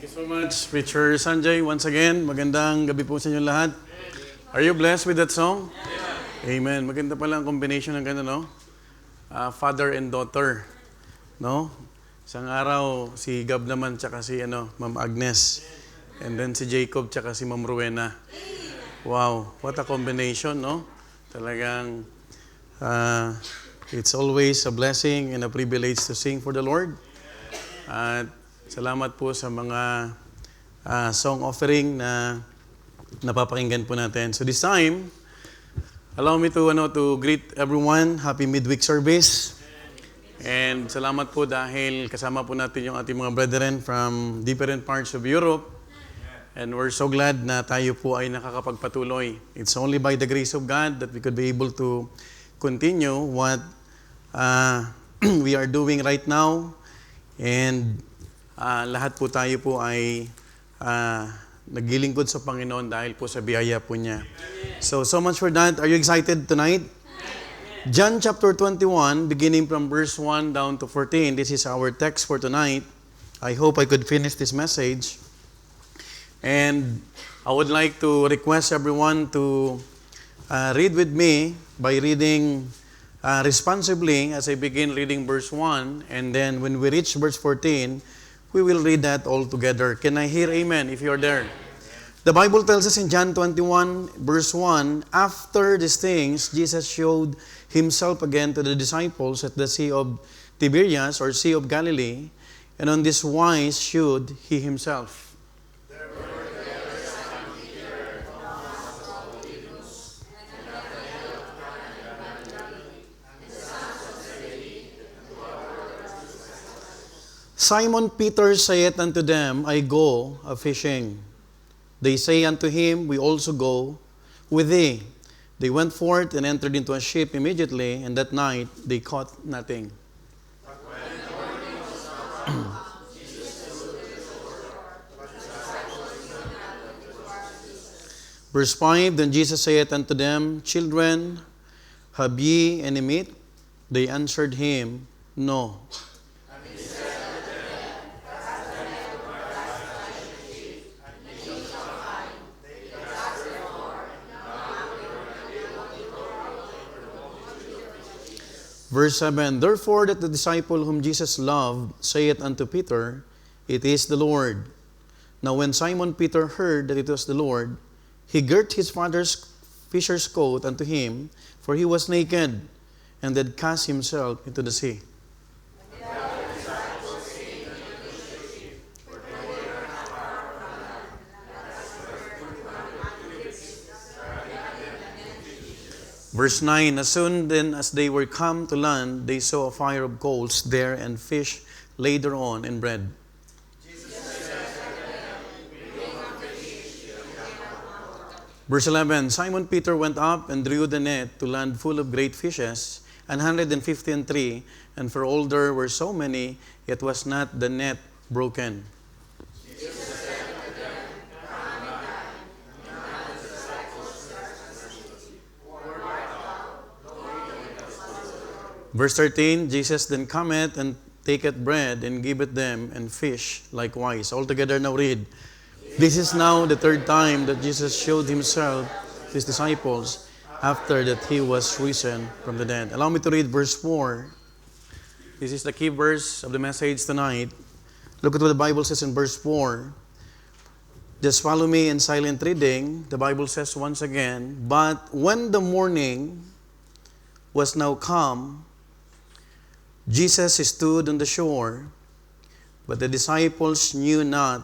you so much, Preacher Sanjay. Once again, magandang gabi po sa inyo lahat. Are you blessed with that song? Amen. Maganda pala ang combination ng gano'n, no? Father and daughter, no? Isang araw, si Gab naman, tsaka si Ma'am Agnes. And then si Jacob, tsaka si Ma'am Rowena. Wow, what a combination, no? Talagang, it's always a blessing and a privilege to sing for the Lord. At salamat po sa mga song offering na napapakinggan po natin. So this time, allow me to greet everyone. Happy midweek service. And salamat po dahil kasama po natin yung ating mga brethren from different parts of Europe. And we're so glad na tayo po ay nakakapagpatuloy. It's only by the grace of God that we could be able to continue what we are doing right now. And lahat po tayo po ay naglilingkod sa Panginoon dahil po sa biyaya po niya. So much for that. Are you excited tonight? John chapter 21, beginning from verse 1 down to 14. This is our text for tonight. I hope I could finish this message. And I would like to request everyone to read with me by reading responsibly as I begin reading verse 1. And then when we reach verse 14, we will read that all together. Can I hear amen if you're there? The Bible tells us in John 21, verse 1, after these things, Jesus showed himself again to the disciples at the Sea of Tiberias, or Sea of Galilee, and on this wise showed he himself. Simon Peter saith unto them, I go a-fishing. They say unto him, we also go with thee. They went forth and entered into a ship immediately, and that night they caught nothing. Verse 5, then Jesus saith unto them, children, have ye any meat? They answered him, no. Verse 7, therefore that the disciple whom Jesus loved saith unto Peter, it is the Lord. Now when Simon Peter heard that it was the Lord, he girt his father's fisher's coat unto him, for he was naked, and did cast himself into the sea. Verse 9, as soon then as they were come to land, they saw a fire of coals there, and fish laid thereon, and bread. Verse 11, Simon Peter went up and drew the net to land full of great fishes, 153, and for all there were so many, yet was not the net broken. Verse 13, Jesus then cometh and taketh bread and giveth them, and fish likewise. Altogether now read. This is now the third time that Jesus showed himself to his disciples after that he was risen from the dead. Allow me to read verse 4. This is the key verse of the message tonight. Look at what the Bible says in verse 4. Just follow me in silent reading. The Bible says once again, but when the morning was now come, Jesus stood on the shore, but the disciples knew not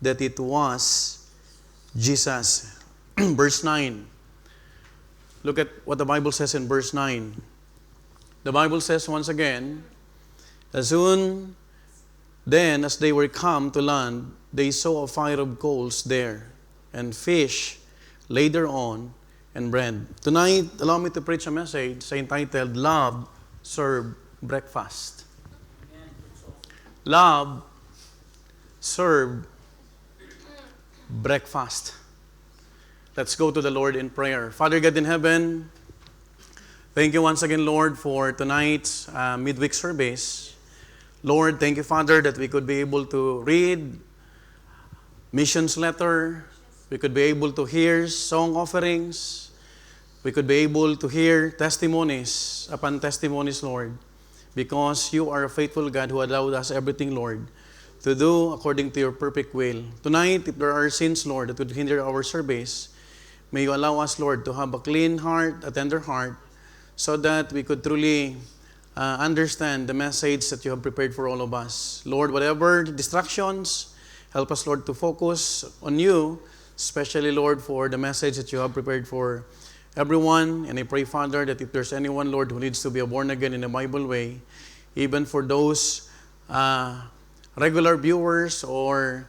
that it was Jesus. Verse 9. Look at what the Bible says in verse 9. The Bible says once again, as soon then as they were come to land, they saw a fire of coals there, and fish laid thereon, and bread. Tonight, allow me to preach a message entitled, Love, Serve, Breakfast. Love, serve, breakfast. Let's go to the Lord in prayer. Father God in heaven, thank you once again, Lord, for tonight's midweek service. Lord, thank you, Father, that we could be able to read missions letter. We could be able to hear song offerings. We could be able to hear testimonies upon testimonies, Lord, because you are a faithful God who allowed us everything, Lord, to do according to your perfect will. Tonight, if there are sins, Lord, that would hinder our service, may you allow us, Lord, to have a clean heart, a tender heart, so that we could truly understand the message that you have prepared for all of us. Lord, whatever distractions, help us, Lord, to focus on you, especially, Lord, for the message that you have prepared for everyone. And I pray, Father, that if there's anyone, Lord, who needs to be born again in a Bible way, even for those regular viewers or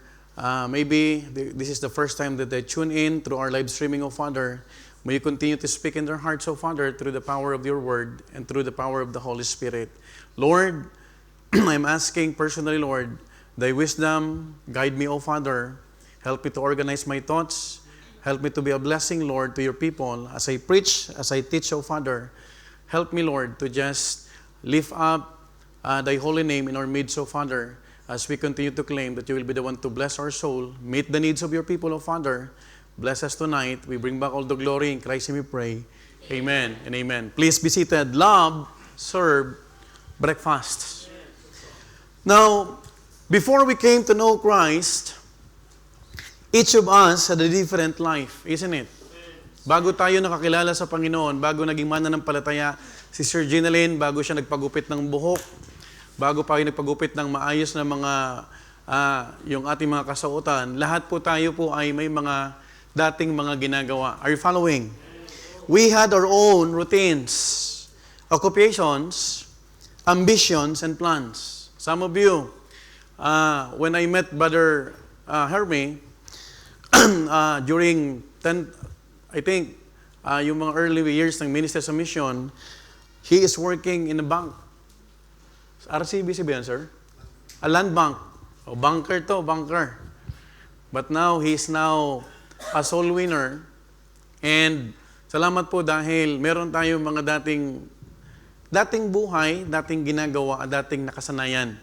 maybe this is the first time that they tune in through our live streaming, oh Father, may you continue to speak in their hearts, oh Father, through the power of your word and through the power of the Holy Spirit. Lord, I'm asking personally, Lord, thy wisdom, guide me, oh Father. Help me to organize my thoughts. Help me to be a blessing, Lord, to your people. As I preach, as I teach, oh Father, help me, Lord, to just lift up thy holy name in our midst, oh Father, as we continue to claim that you will be the one to bless our soul, meet the needs of your people, oh Father. Bless us tonight. We bring back all the glory. In Christ we pray. Amen and amen. Please be seated. Love, serve, breakfast. Now, before we came to know Christ, each of us had a different life, isn't it? Bago tayo nakakilala sa Panginoon, bago naging mananampalataya si Sir Ginalyn, bago siya nagpagupit ng buhok, bago pa yung nagpagupit ng maayos na mga, yung ating mga kasuotan, lahat po tayo po ay may mga dating mga ginagawa. Are you following? We had our own routines, occupations, ambitions, and plans. Some of you, when I met Brother Hermie, during 10, I think, yung mga early years ng Minister sa Mission, he is working in a bank. RCBC ba yan, sir? A land bank. O, banker to, banker. But now, he is now a soul winner. And salamat po dahil meron tayong mga dating buhay, dating ginagawa, dating nakasanayan.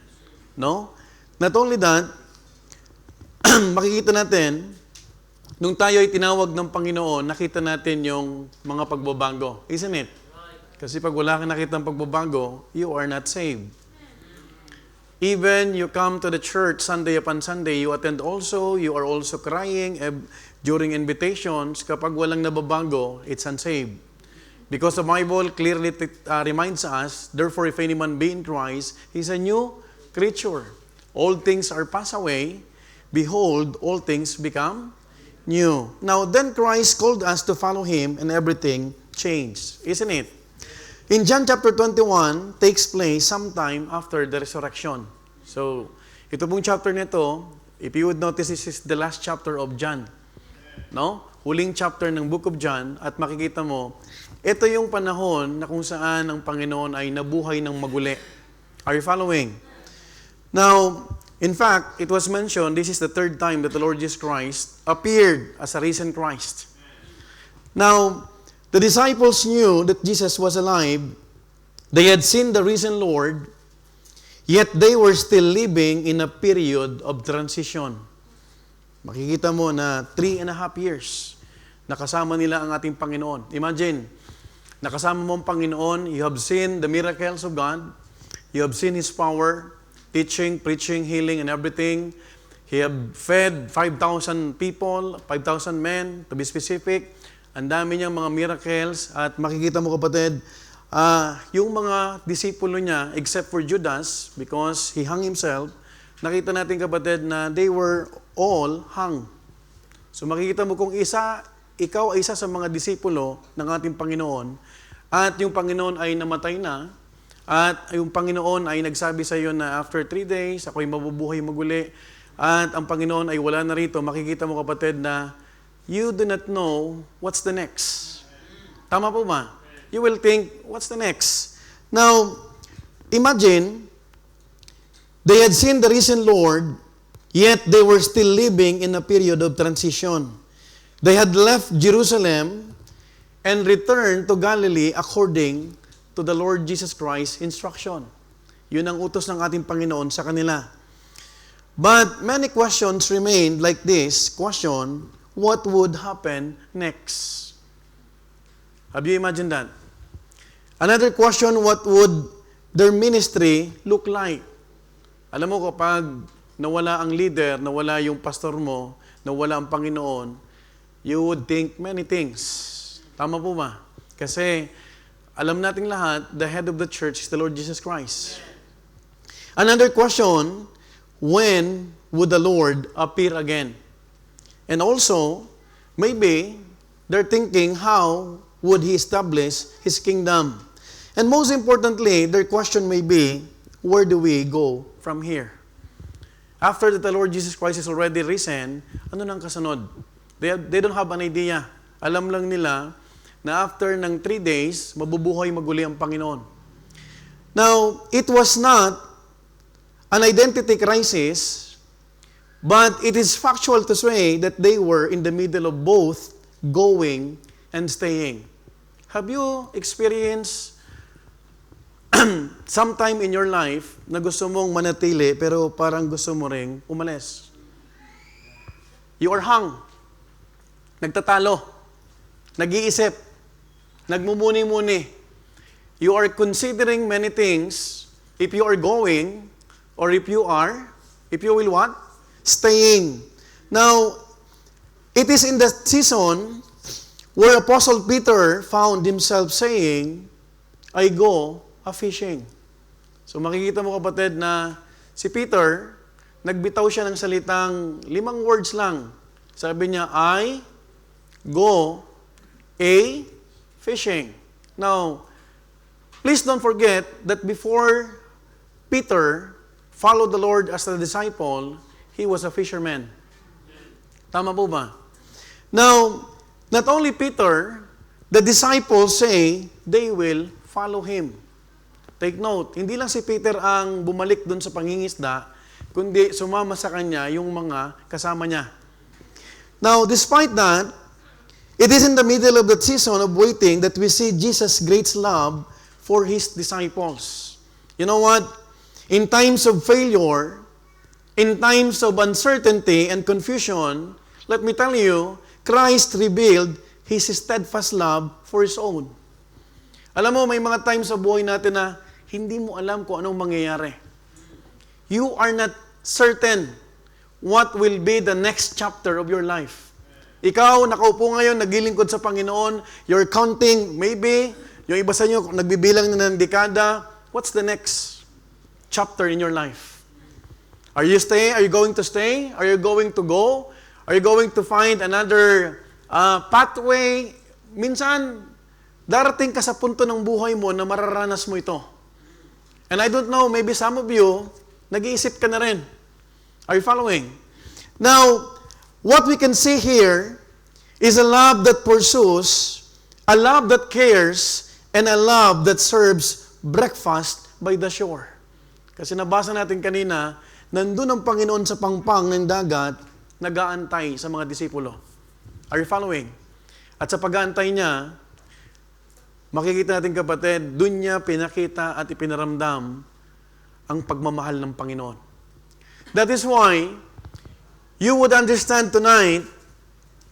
No? Not only that, makikita natin, nung tayo ay tinawag ng Panginoon, nakita natin yung mga pagbabago. Isn't it? Kasi pag wala kang nakita ng pagbabago, you are not saved. Even you come to the church Sunday upon Sunday, you attend also, you are also crying during invitations. Kapag walang nababago, it's unsaved. Because the Bible clearly reminds us, therefore if any man be in Christ, he's a new creature. All things are passed away. Behold, all things become new. Now, then Christ called us to follow Him and everything changed. Isn't it? In John chapter 21, takes place sometime after the resurrection. So, ito pong chapter nito, if you would notice, this is the last chapter of John. No? Huling chapter ng book of John, at makikita mo, ito yung panahon na kung saan ang Panginoon ay nabuhay ng maguli. Are you following? Now, in fact, it was mentioned, this is the third time that the Lord Jesus Christ appeared as a risen Christ. Now, the disciples knew that Jesus was alive. They had seen the risen Lord, yet they were still living in a period of transition. Makikita mo na 3.5 years nakasama nila ang ating Panginoon. Imagine, nakasama mo ang Panginoon, you have seen the miracles of God, you have seen His power, teaching, preaching, healing, and everything. He have fed 5,000 people, 5,000 men, to be specific. Ang dami niyang mga miracles. At makikita mo, kapatid, yung mga disipulo niya, except for Judas, because he hung himself, nakita natin, kapatid, na they were all hung. So makikita mo kung ikaw ay isa sa mga disipulo ng ating Panginoon, at yung Panginoon ay namatay na, at yung Panginoon ay nagsabi sa iyo na after 3 days, ako'y mabubuhay maguli. At ang Panginoon ay wala na rito. Makikita mo, kapatid, na you do not know what's the next. Tama po ba? You will think, what's the next? Now, imagine, they had seen the risen Lord, yet they were still living in a period of transition. They had left Jerusalem and returned to Galilee according to the Lord Jesus Christ's instruction. Yun ang utos ng ating Panginoon sa kanila. But many questions remained like this question, what would happen next? Have you imagined that? Another question, what would their ministry look like? Alam mo, kapag nawala ang leader, nawala yung pastor mo, nawala ang Panginoon, you would think many things. Tama po ba? Kasi alam nating lahat, the head of the church is the Lord Jesus Christ. Another question, when would the Lord appear again? And also, maybe they're thinking, how would He establish His kingdom? And most importantly, their question may be, where do we go from here? After that the Lord Jesus Christ is already risen, ano nang kasunod? They don't have an idea. Alam lang nila na after ng 3 days, mabubuhay maguli ang Panginoon. Now, it was not an identity crisis, but it is factual to say that they were in the middle of both going and staying. Have you experienced sometime in your life na gusto mong manatili pero parang gusto mo ring umalis? You are hung, nagtatalo, nag-iisip, nagmumuni-muni. You are considering many things if you are going or if you will what? Staying. Now, it is in the season where Apostle Peter found himself saying, I go a-fishing. So makikita mo kapatid na si Peter, nagbitaw siya ng salitang 5 words lang. Sabi niya, I go a-fishing. Now, please don't forget that before Peter followed the Lord as a disciple, he was a fisherman. Tama po ba? Now, not only Peter, the disciples say they will follow him. Take note, hindi lang si Peter ang bumalik dun sa pangingisda, kundi sumama sa kanya yung mga kasama niya. Now, despite that, it is in the middle of that season of waiting that we see Jesus' great love for His disciples. You know what? In times of failure, in times of uncertainty and confusion, let me tell you, Christ revealed His steadfast love for His own. Alam mo, may mga times sa buhay natin na hindi mo alam kung anong mangyayari. You are not certain what will be the next chapter of your life. Ikaw, nakaupo ngayon, naglilingkod sa Panginoon, you're counting, maybe, yung iba sa inyo, nagbibilang na ng dekada, what's the next chapter in your life? Are you staying? Are you going to stay? Are you going to go? Are you going to find another pathway? Minsan, darating ka sa punto ng buhay mo na mararanas mo ito. And I don't know, maybe some of you, nag-iisip ka na rin. Are you following? Now, what we can see here is a love that pursues, a love that cares, and a love that serves breakfast by the shore. Kasi nabasa natin kanina, nandun ang Panginoon sa pangpang ng dagat, nag-aantay sa mga disipulo. Are you following? At sa pag-aantay niya, makikita natin kapatid, dun niya pinakita at ipinaramdam ang pagmamahal ng Panginoon. That is why you would understand tonight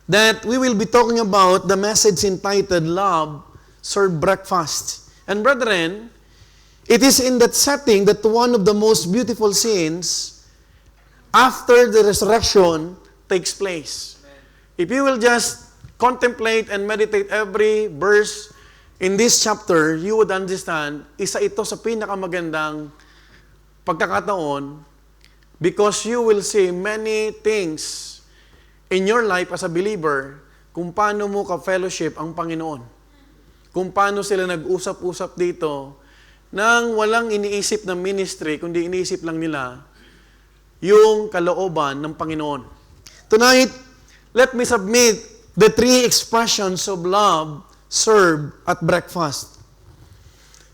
that we will be talking about the message entitled Love, Serve Breakfast. And brethren, it is in that setting that one of the most beautiful scenes after the resurrection takes place. If you will just contemplate and meditate every verse in this chapter, you would understand, isa ito sa pinakamagandang pagkakataon because you will see many things in your life as a believer kung paano mo ka-fellowship ang Panginoon. Kung paano sila nag-usap-usap dito nang walang iniisip ng ministry, kundi iniisip lang nila yung kalooban ng Panginoon. Tonight, let me submit the 3 expressions of love served at breakfast.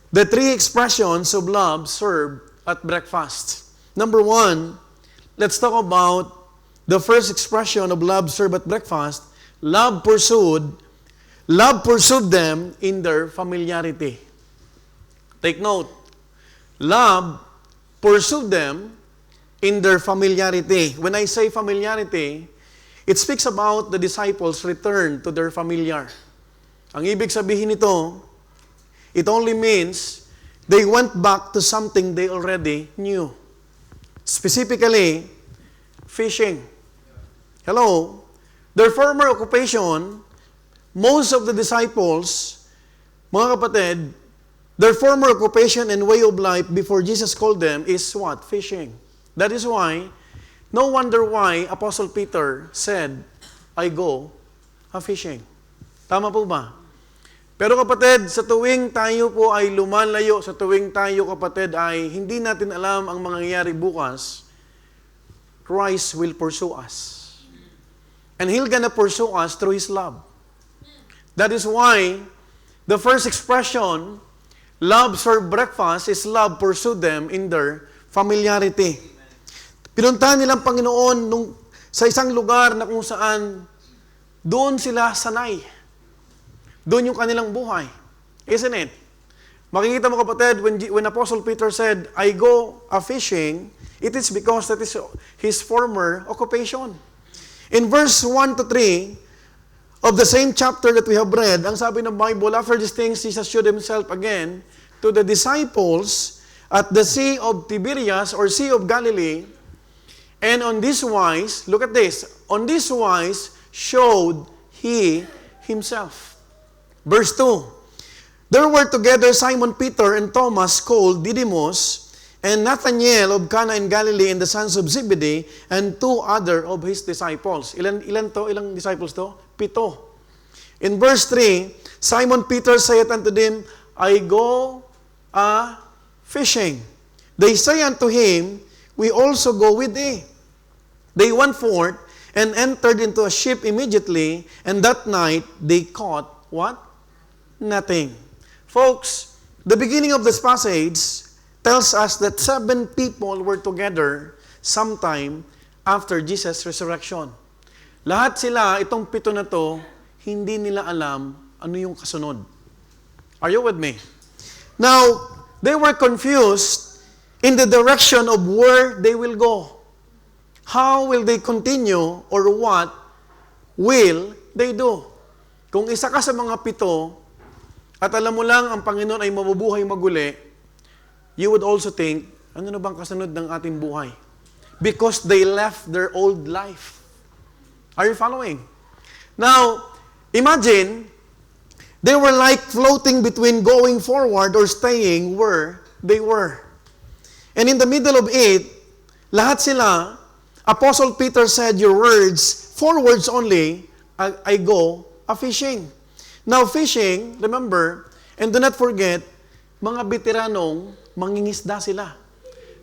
The 3 expressions of love served at breakfast. Number 1, let's talk about the first expression of love served at breakfast. Love pursued them in their familiarity. Take note. Love pursued them in their familiarity. When I say familiarity, it speaks about the disciples' return to their familiar. Ang ibig sabihin nito, it only means they went back to something they already knew. Specifically, fishing. Hello? Their former occupation, most of the disciples, mga kapatid, their former occupation and way of life before Jesus called them is what? Fishing. That is why, no wonder why Apostle Peter said, I go a-fishing. Tama po ba? Pero kapatid, sa tuwing tayo po ay lumalayo, sa tuwing tayo kapatid ay hindi natin alam ang mangyayari bukas, Christ will pursue us. And He'll gonna pursue us through His love. That is why, the first expression, love serve breakfast, is love pursue them in their familiarity. Pinuntahan nilang Panginoon sa isang lugar na kung saan doon sila sanay. Doon yung kanilang buhay. Isn't it? Makikita mo kapatid, when Apostle Peter said, I go a-fishing, it is because that is his former occupation. In verse 1 to 3 of the same chapter that we have read, ang sabi ng Bible, after these things, Jesus showed Himself again to the disciples at the Sea of Tiberias or Sea of Galilee, and on this wise, look at this, on this wise showed He Himself. Verse 2, there were together Simon Peter and Thomas called Didymus, and Nathanael of Cana in Galilee and the sons of Zebedee, and two other of his disciples. Ilan disciples to? 7. In verse 3, Simon Peter saith unto them, I go a-fishing. They say unto him, we also go with thee. They went forth and entered into a ship immediately, and that night they caught what? Nothing. Folks, the beginning of this passage tells us that 7 people were together sometime after Jesus' resurrection. Lahat sila, itong 7 na to, hindi nila alam ano yung kasunod. Are you with me? Now, they were confused in the direction of where they will go. How will they continue or what will they do? Kung isa ka sa mga 7 at alam mo lang ang Panginoon ay mabubuhay maguli, you would also think, ano na bang kasunod ng ating buhay? Because they left their old life. Are you following? Now, imagine, they were like floating between going forward or staying where they were. And in the middle of it, lahat sila, Apostle Peter said, your words, 4 words only, I go a-fishing. Now, fishing, remember, and do not forget, mga veteranong mangingisda sila.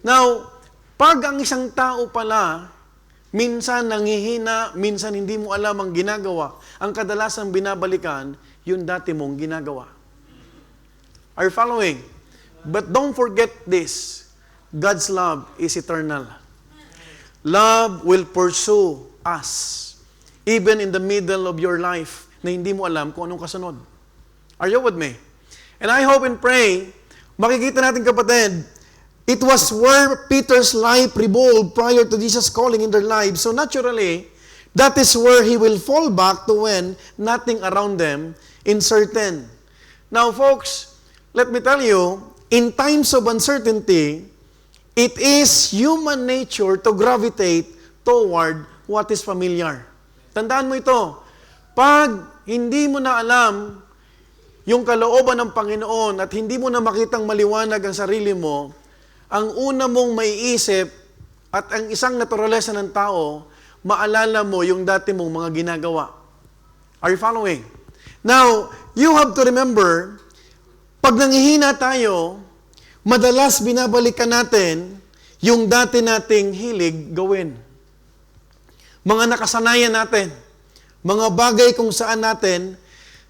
Now, pag ang isang tao pala, minsan nangihina, minsan hindi mo alam ang ginagawa, ang kadalasang binabalikan, yung dati mong ginagawa. Are you following? But don't forget this, God's love is eternal. Love will pursue us, even in the middle of your life, na hindi mo alam kung anong kasunod. Are you with me? And I hope and pray, makikita natin kapatid, it was where Peter's life revolved prior to Jesus calling in their lives. So naturally, that is where he will fall back to when nothing around them is certain. Now folks, let me tell you, in times of uncertainty, it is human nature to gravitate toward what is familiar. Tandaan mo ito, pag hindi mo na alam yung kalooban ng Panginoon at hindi mo na makitang maliwanag ang sarili mo, ang una mong maiisip at ang isang naturalesa ng tao, maalala mo yung dati mong mga ginagawa. Are you following? Now, you have to remember, pag nangihina tayo, madalas binabalikan natin yung dati nating hilig gawin. Mga nakasanayan natin. Mga bagay kung saan natin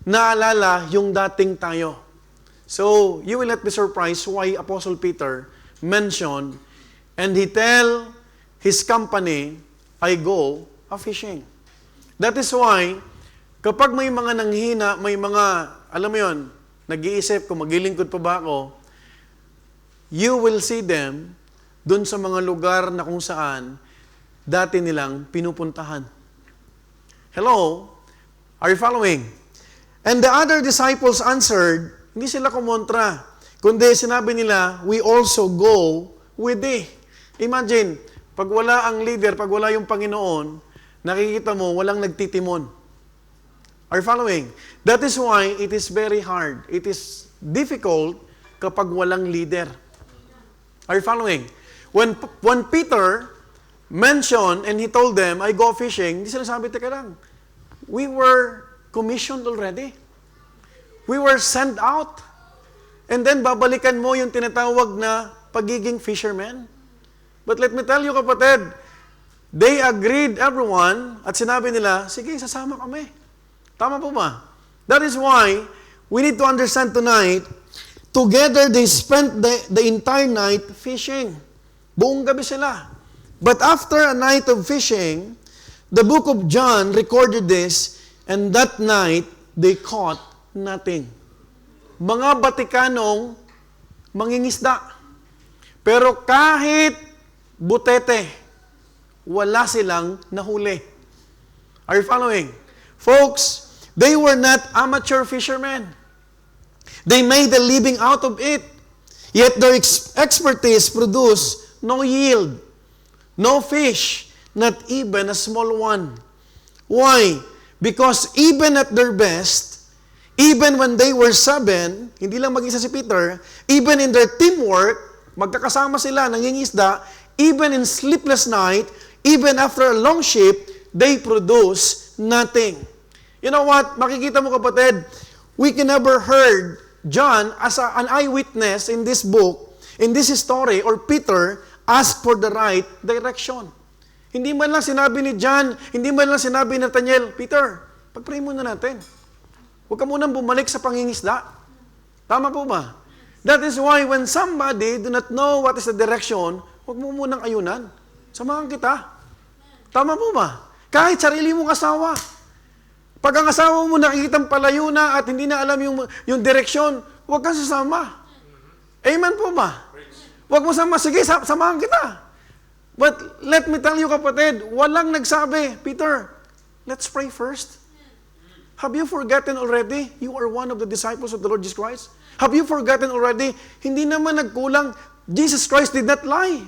naalala yung dating tayo. So, you will not be surprised why Apostle Peter mentioned, and he tell his company, I go a-fishing. That is why, kapag may mga nanghina, may mga, alam mo yun, nag-iisip kung maglilingkod pa ba ako, you will see them doon sa mga lugar na kung saan dati nilang pinupuntahan. Hello? Are you following? And the other disciples answered, hindi sila kumontra, kundi sinabi nila, we also go with thee. Imagine, pag wala ang leader, pag wala yung Panginoon, nakikita mo, walang nagtitimon. Are you following? That is why it is very hard. It is difficult kapag walang leader. Are you following? When Peter mentioned and he told them, I go fishing, hindi sila sabi, teka lang, we were commissioned already. We were sent out. And then babalikan mo yung tinatawag na pagiging fisherman. But let me tell you, kapatid, they agreed, everyone, at sinabi nila, sige, sasama kami. Tama po ba? That is why we need to understand tonight, together they spent the entire night fishing. Buong gabi sila. But after a night of fishing, the book of John recorded this, and that night, they caught nothing. Mga Batikanong mangingisda. Pero kahit butete, wala silang nahuli. Are you following? Folks, they were not amateur fishermen. They made a living out of it. Yet their expertise produced no yield, no fish, not even a small one. Why? Because even at their best, even when they were 7, hindi lang mag-isa si Peter, even in their teamwork, magkakasama sila, nangingisda, even in sleepless night, even after a long shift, they produce nothing. You know what? Makikita mo, kapatid, we can never heard John as an eyewitness in this book, in this story, or Peter ask for the right direction. Hindi man lang sinabi ni John, hindi man lang sinabi ni Nathaniel, Peter, pag-pray muna natin. Huwag ka munang bumalik sa pangingisda. Tama po ba? That is why when somebody do not know what is the direction, huwag mo munang ayunan. Samahan kita. Tama po ba? Kahit sarili mong asawa. Pag ang asawa mo nakikitang palayo na at hindi na alam yung direksyon, huwag kang sasama. Amen po ba? Huwag mo sama, sige, samahan kita. But let me tell you, kapatid, walang nagsabi, Peter, let's pray first. Have you forgotten already? You are one of the disciples of the Lord Jesus Christ. Have you forgotten already? Hindi naman nagkulang. Jesus Christ did not lie.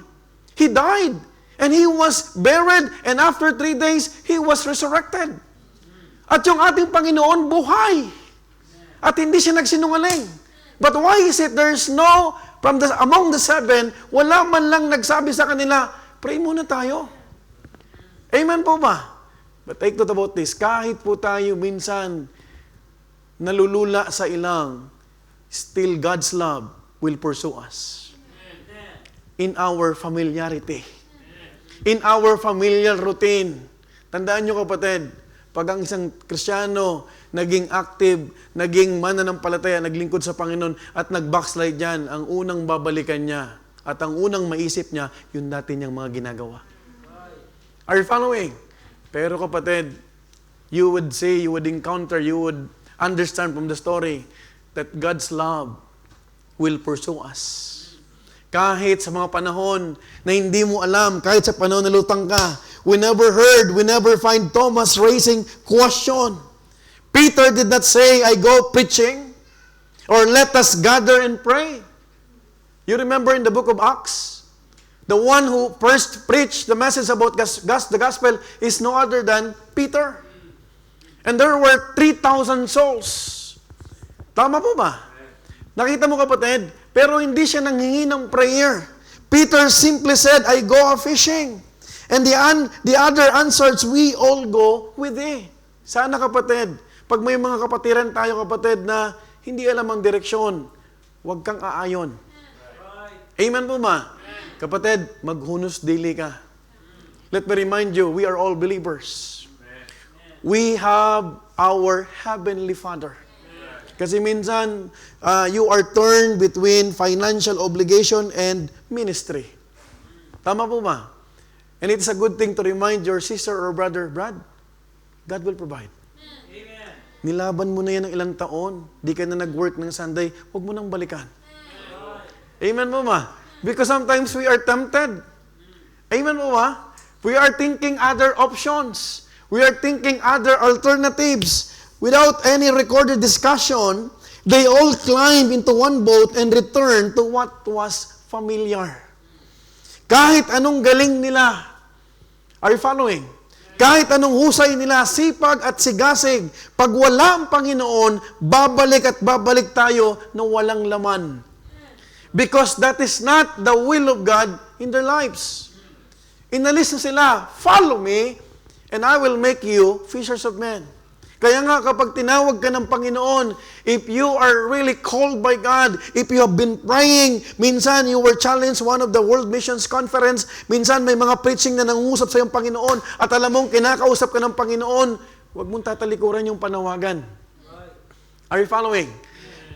He died. And He was buried. And after 3 days, He was resurrected. At yung ating Panginoon, buhay. At hindi siya nagsinungaling. But why is it there's no, among the 7, wala man lang nagsabi sa kanila, pray muna tayo. Amen po ba? But take note about this, kahit po tayo minsan nalulula sa ilang, still God's love will pursue us. In our familiarity. In our familiar routine. Tandaan nyo, kapatid, pag ang isang Kristiyano naging active, naging mananampalataya, naglingkod sa Panginoon, at nag-backslide yan, ang unang babalikan niya, at ang unang maisip niya, yun dati niyang mga ginagawa. Are you following? Pero kapatid, you would say, you would encounter, you would understand from the story that God's love will pursue us. Kahit sa mga panahon na hindi mo alam, kahit sa panahon na lutang ka, we never heard, we never find Thomas raising question. Peter did not say, I go preaching, or let us gather and pray. You remember in the book of Acts, the one who first preached the message about the gospel is no other than Peter. And there were 3,000 souls. Tama po ba? Nakita mo, kapatid? Pero hindi siya nanghingi ng prayer. Peter simply said, I go a-fishing. And the other answers, we all go with thee. Sana, kapatid, pag may mga kapatiran tayo, kapatid, na hindi alam ang direksyon, huwag kang aayon. Amen po ba? Kapatid, maghunos dili ka. Let me remind you, we are all believers. We have our Heavenly Father. Kasi minsan, you are turned between financial obligation and ministry. Tama po ba? And it is a good thing to remind your sister or brother, Brad, God will provide. Amen. Nilaban mo na yan ng ilang taon, di ka na nag-work ng Sunday, huwag mo nang balikan. Amen po ba? Because sometimes we are tempted. Amen po ba? We are thinking other options. We are thinking other alternatives. Without any recorded discussion, they all climbed into one boat and returned to what was familiar. Kahit anong galing nila, are you following? Kahit anong husay nila, sipag at sigasig, pag wala ang Panginoon, babalik at babalik tayo na walang laman. Because that is not the will of God in their lives. Inalis na sila, follow me, and I will make you fishers of men. Kaya nga kapag tinawag ka ng Panginoon, if you are really called by God, if you have been praying, minsan you were challenged one of the World Missions Conference, minsan may mga preaching na nangusap sa iyong Panginoon, at alam mong kinakausap ka ng Panginoon, huwag mong tatalikuran yung panawagan. Are you following?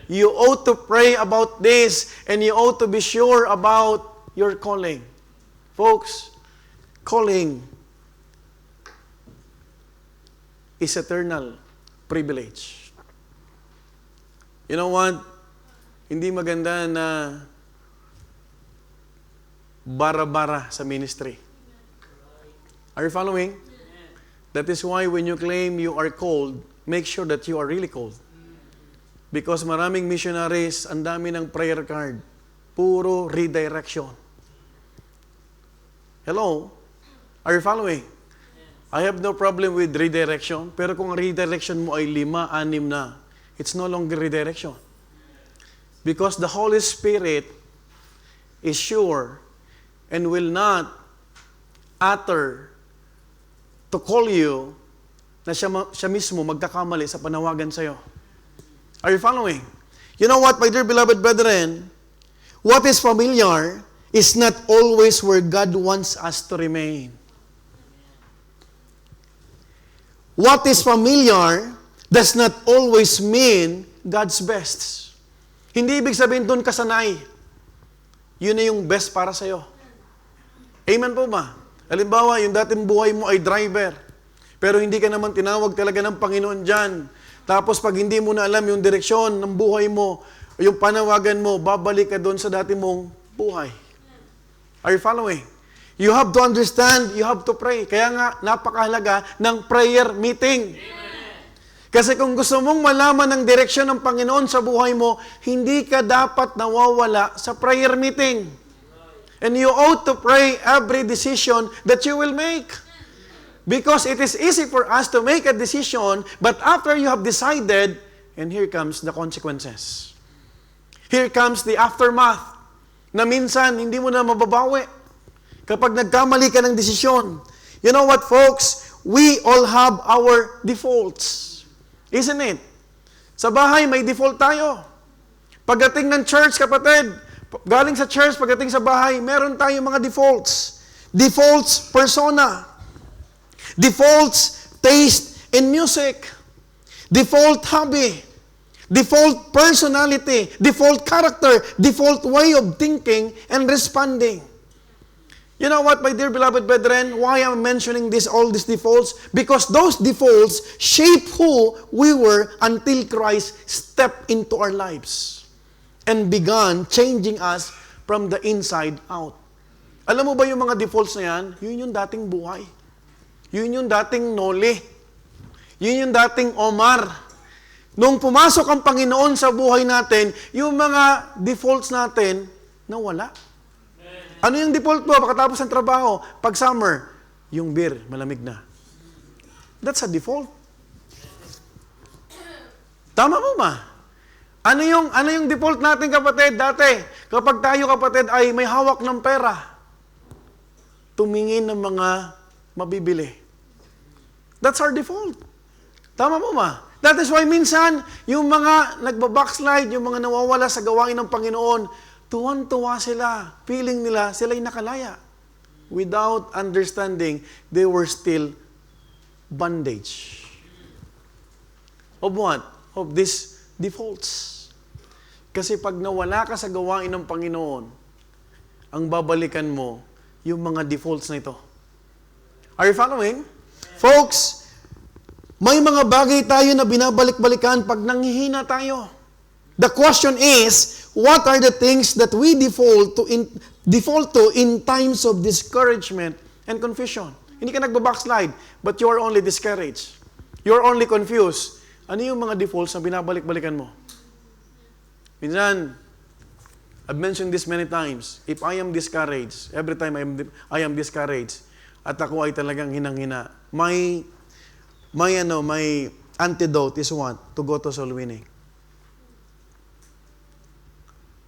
You ought to pray about this, and you ought to be sure about your calling. Folks, calling is eternal privilege. You know what? Hindi maganda na bara-bara sa ministry. Are you following? That is why when you claim you are called, make sure that you are really called. Because maraming missionaries, ang dami ng prayer card. Puro redirection. Hello? Are you following? I have no problem with redirection, pero kung redirection mo ay 5, 6 na, it's no longer redirection. Because the Holy Spirit is sure and will not utter to call you na siya mismo magkakamali sa panawagan sa'yo. Are you following? You know what, my dear beloved brethren? What is familiar is not always where God wants us to remain. What is familiar does not always mean God's best. Hindi ibig sabihin doon kasanay. Yun na yung best para sa'yo. Amen po ba? Halimbawa, yung dating buhay mo ay driver, pero hindi ka naman tinawag talaga ng Panginoon dyan. Tapos pag hindi mo na alam yung direksyon ng buhay mo, yung panawagan mo, babalik ka doon sa dati mong buhay. Are you following? You have to understand, you have to pray. Kaya nga, napakahalaga ng prayer meeting. Kasi kung gusto mong malaman ang direksyon ng Panginoon sa buhay mo, hindi ka dapat nawawala sa prayer meeting. And you ought to pray every decision that you will make. Because it is easy for us to make a decision, but after you have decided, and here comes the consequences. Here comes the aftermath, na minsan hindi mo na mababawi. Kapag nagkamali ka ng desisyon. You know what, folks? We all have our defaults. Isn't it? Sa bahay, may default tayo. Pagdating ng church, kapatid, galing sa church, pagdating sa bahay, meron tayong mga defaults. Defaults persona. Defaults taste in music. Default hobby. Default personality. Default character. Default way of thinking and responding. You know what, my dear beloved brethren, why I'm mentioning all these defaults? Because those defaults shape who we were until Christ stepped into our lives and began changing us from the inside out. Alam mo ba yung mga defaults na yan? Yun yung dating buhay. Yun yung dating Noli. Yun yung dating Omar. Nung pumasok ang Panginoon sa buhay natin, yung mga defaults natin, nawala. Ano yung default mo pagkatapos ng trabaho? Pag summer, yung beer, malamig na. That's a default. Tama mo ba? Ano yung default natin, kapatid, dati? Kapag tayo, kapatid, ay may hawak ng pera, tumingin ng mga mabibili. That's our default. Tama mo ba? That is why minsan, yung mga nagbabackslide, yung mga nawawala sa gawain ng Panginoon, tuwan-tuwa sila. Feeling nila, sila'y nakalaya. Without understanding, they were still bondage. Of what? Of these defaults. Kasi pag nawala ka sa gawain ng Panginoon, ang babalikan mo, yung mga defaults na ito. Are you following? Folks, may mga bagay tayo na binabalik-balikan pag nanghihina tayo. The question is, what are the things that we default default to in times of discouragement and confusion. Hindi ka nagbabackslide, but you are only discouraged. You are only confused. Ano yung mga defaults na binabalik-balikan mo? Minsan, I've mentioned this many times. If I am discouraged, every time I am discouraged, at ako ay talagang hinang-hina, my antidote is what? To go to soul winning.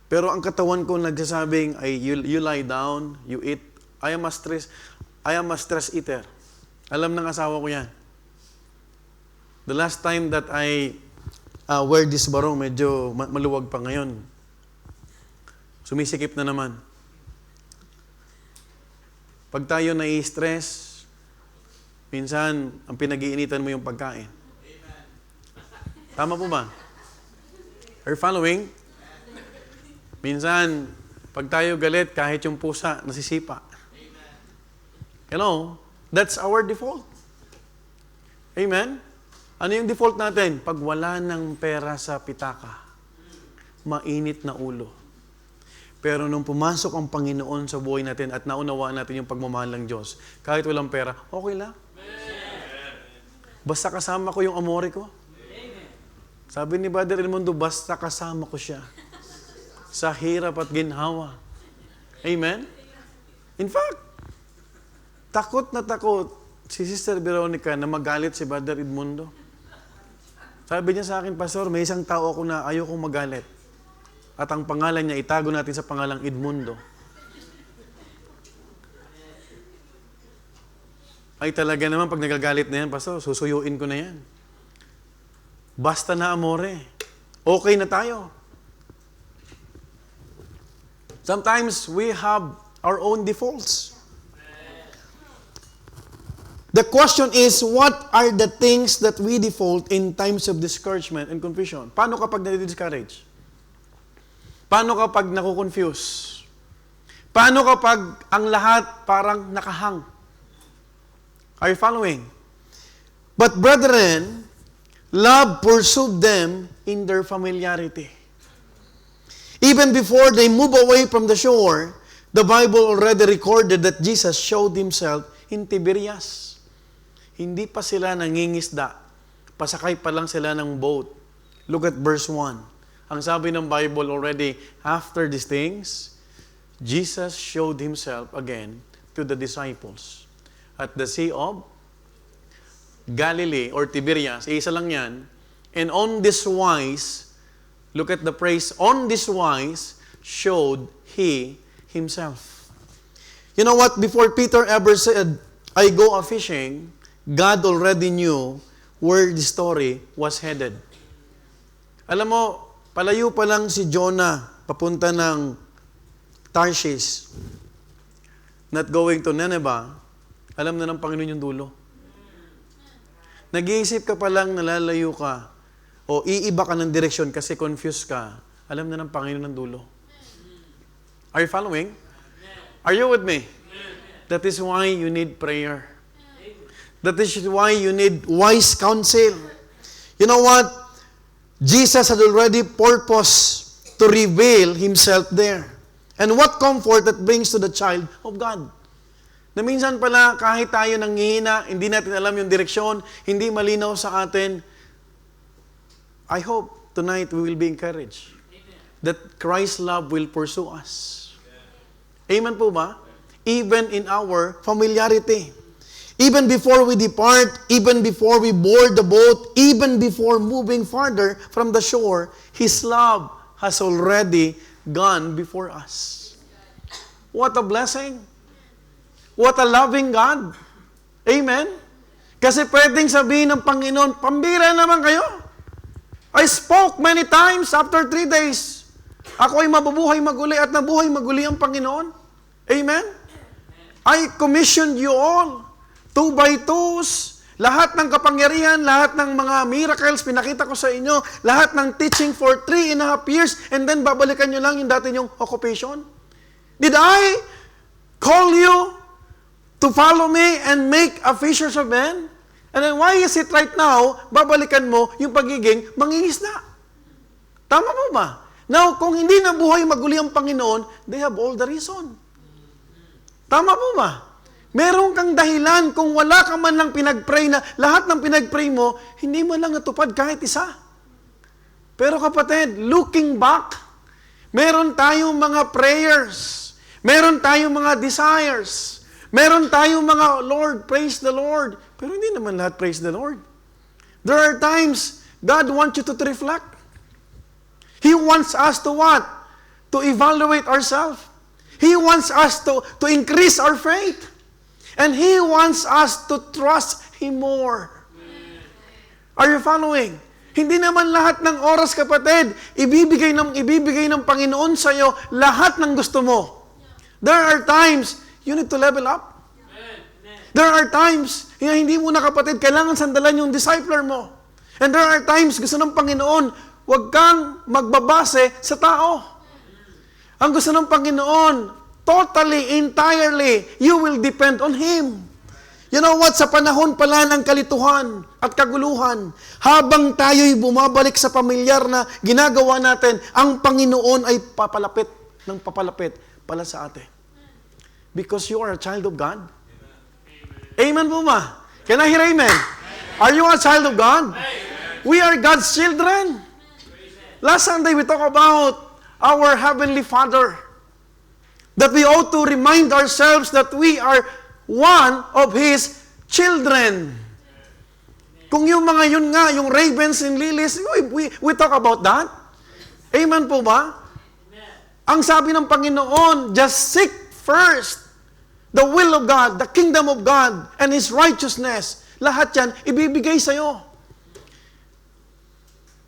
Pero ang katawan ko nagsasabing ay you lie down, you eat. I am a stress eater. Alam ng asawa ko yan. The last time that I wear this barong, medyo maluwag pa ngayon. Sumisikip na naman. Pag tayo nai-stress, minsan, ang pinag-iinitan mo yung pagkain. Tama po ba? Are you following? Minsan, pag tayo galit, kahit yung pusa, nasisipa. You know, that's our default. Amen? Ano yung default natin? Pag wala ng pera sa pitaka, mainit na ulo. Pero nung pumasok ang Panginoon sa buhay natin at naunawaan natin yung pagmamahal ng Diyos, kahit walang pera, okay lang. Basta kasama ko yung amore ko. Sabi ni Brother Edmundo, basta kasama ko siya sa hirap at ginhawa. Amen? In fact, takot na takot si Sister Veronica na magalit si Brother Edmundo. Sabi niya sa akin, Pastor, may isang tao ako na ayokong magalit. At ang pangalan niya, itago natin sa pangalang Edmundo. Ay talaga naman, pag nagagalit na yan, Pastor, susuyuin ko na yan. Basta na amore. Okay na tayo. Sometimes we have our own defaults. The question is, what are the things that we default in times of discouragement and confusion? Paano kapag nadi-discourage? Paano kapag naku-confuse? Paano kapag ang lahat parang nakahang? Are you following? But brethren, love pursued them in their familiarity. Even before they move away from the shore, the Bible already recorded that Jesus showed Himself in Tiberias. Hindi pa sila nangingisda. Pasakay pa lang sila ng boat. Look at verse 1. Ang sabi ng Bible already, after these things, Jesus showed Himself again to the disciples at the Sea of Galilee or Tiberias. Isa lang yan. And on this wise, look at the phrase, on this wise showed He Himself. You know what? Before Peter ever said, I go a-fishing, God already knew where the story was headed. Alam mo, palayo pa lang si Jonah papunta ng Tarshish, not going to Nineveh, alam na ng Panginoon yung dulo. Nag-iisip ka pa lang, nalalayo ka, o iiba ka ng direksyon kasi confused ka, alam na ng Panginoon ang dulo. Are you following? Are you with me? That is why you need prayer. That is why you need wise counsel. You know what? Jesus had already purposed to reveal Himself there. And what comfort that brings to the child of God. Na minsan pala, kahit tayo nanghihina, hindi natin alam yung direksyon, hindi malinaw sa atin, I hope tonight we will be encouraged that Christ's love will pursue us. Amen po ba? Even in our familiarity. Even before we depart, even before we board the boat, even before moving farther from the shore, His love has already gone before us. What a blessing! What a loving God! Amen? Kasi pwedeng sabihin ng Panginoon, pambira naman kayo. I spoke many times after 3 days. Ako ay mabubuhay maguli at nabuhay maguli ang Panginoon. Amen? I commissioned you all. 2 by 2s, lahat ng kapangyarihan, lahat ng mga miracles, pinakita ko sa inyo, lahat ng teaching for 3.5 years, and then babalikan nyo lang yung dati nyong occupation? Did I call you to follow me and make a fishers of men? And then why is it right now, babalikan mo yung pagiging mangingisda? Tama mo ba? Now, kung hindi na buhay maguli ang Panginoon, they have all the reason. Tama po ba? Meron kang dahilan kung wala ka man lang pinag-pray na lahat ng pinag-pray mo, hindi mo lang natupad kahit isa. Pero kapatid, looking back, meron tayong mga prayers, meron tayong mga desires, meron tayong mga, Lord, praise the Lord. Pero hindi naman lahat praise the Lord. There are times God wants you to reflect. He wants us to what? To evaluate ourselves. He wants us to increase our faith. And He wants us to trust Him more. Are you following? Hindi naman lahat ng oras, kapatid, ibibigay ng Panginoon sa iyo lahat ng gusto mo. There are times you need to level up. There are times hindi mo na, kapatid, kailangan sandalan yung discipler mo. And there are times gusto ng Panginoon, huwag kang magbabase sa tao. Ang gusto ng Panginoon, totally, entirely, you will depend on Him. You know what? Sa panahon pala ng kalituhan at kaguluhan, habang tayo'y bumabalik sa pamilyar na ginagawa natin, ang Panginoon ay papalapit ng papalapit pala sa atin. Because you are a child of God. Amen po ma? Can I hear amen? Are you a child of God? We are God's children. Last Sunday we talked about our Heavenly Father. That we ought to remind ourselves that we are one of His children. Kung yung mga yun nga, yung ravens and lilies, we talk about that. Amen po ba? Ang sabi ng Panginoon, just seek first the will of God, the kingdom of God, and His righteousness. Lahat yan, ibibigay sa'yo.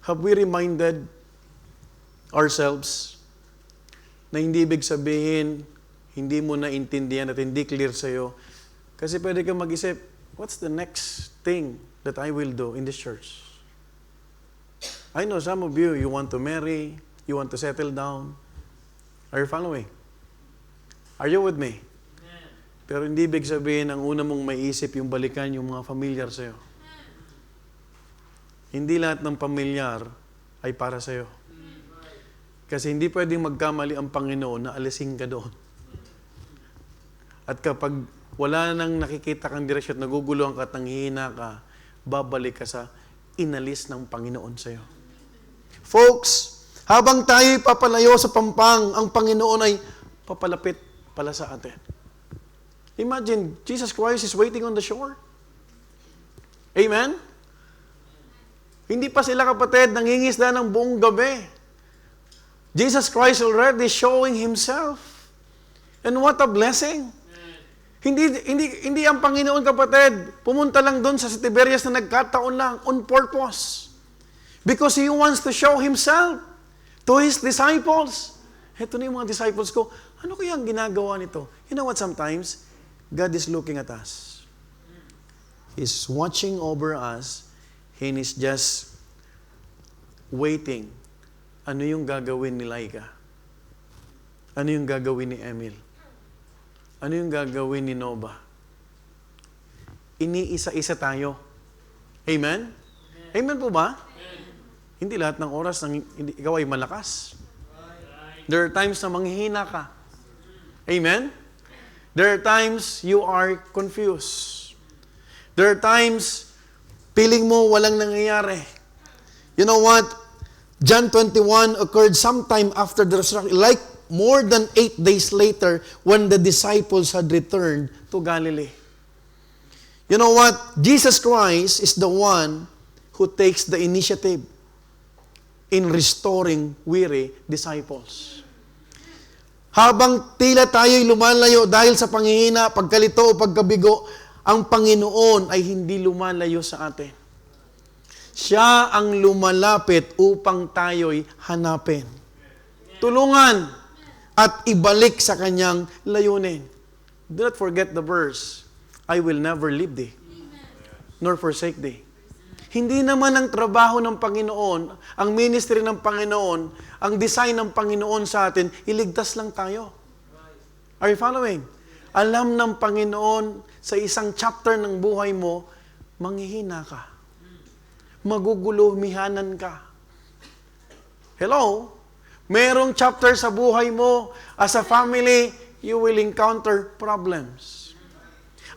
Have we reminded ourselves na hindi ibig sabihin, hindi mo naintindihan at hindi clear sa'yo? Kasi pwede kang mag-isip, what's the next thing that I will do in this church? I know some of you, you want to marry, you want to settle down. Are you following? Are you with me? Pero hindi ibig sabihin, ang una mong maiisip, yung balikan yung mga familiar sa'yo. Hindi lahat ng pamilyar ay para sa'yo. Kasi hindi pwedeng magkamali ang Panginoon na alisin ka doon. At kapag wala nang nakikita kang direksyon at naguguluhan ka at nanghihina ka, babalik ka sa inalis ng Panginoon sa iyo. Folks, habang tayo'y papalayo sa pampang, ang Panginoon ay papalapit pala sa atin. Imagine, Jesus Christ is waiting on the shore. Amen? Hindi pa sila, kapatid, nangingisda ng buong gabi. Jesus Christ already showing Himself. And what a blessing. Hindi ang Panginoon, kapatid, pumunta lang doon sa Tiberias na nagkataon lang, on purpose. Because He wants to show Himself to His disciples. Ito na yung mga disciples ko, ano kaya ang ginagawa nito? You know what, sometimes, God is looking at us. He's watching over us, and He's just waiting. Ano yung gagawin ni Laika? Ano yung gagawin ni Emil? Ano yung gagawin ni Nova? Iniisa-isa tayo. Amen? Amen po ba? Hindi lahat ng oras ikaw ay malakas. There are times na manghihina ka. Amen? There are times you are confused. There are times feeling mo walang nangyayari. You know what? John 21 occurred sometime after the resurrection, like more than 8 days later when the disciples had returned to Galilee. You know what? Jesus Christ is the one who takes the initiative in restoring weary disciples. Habang tila tayo'y lumalayo dahil sa panghihina, pagkalito o pagkabigo, ang Panginoon ay hindi lumalayo sa atin. Siya ang lumalapit upang tayo'y hanapin. Tulungan at ibalik sa kanyang layunin. Do not forget the verse, I will never leave thee, nor forsake thee. Hindi naman ang trabaho ng Panginoon, ang ministry ng Panginoon, ang design ng Panginoon sa atin, iligtas lang tayo. Are you following? Alam ng Panginoon sa isang chapter ng buhay mo, manghihina ka. Magugulumihanan ka. Hello? Merong chapter sa buhay mo, as a family, you will encounter problems.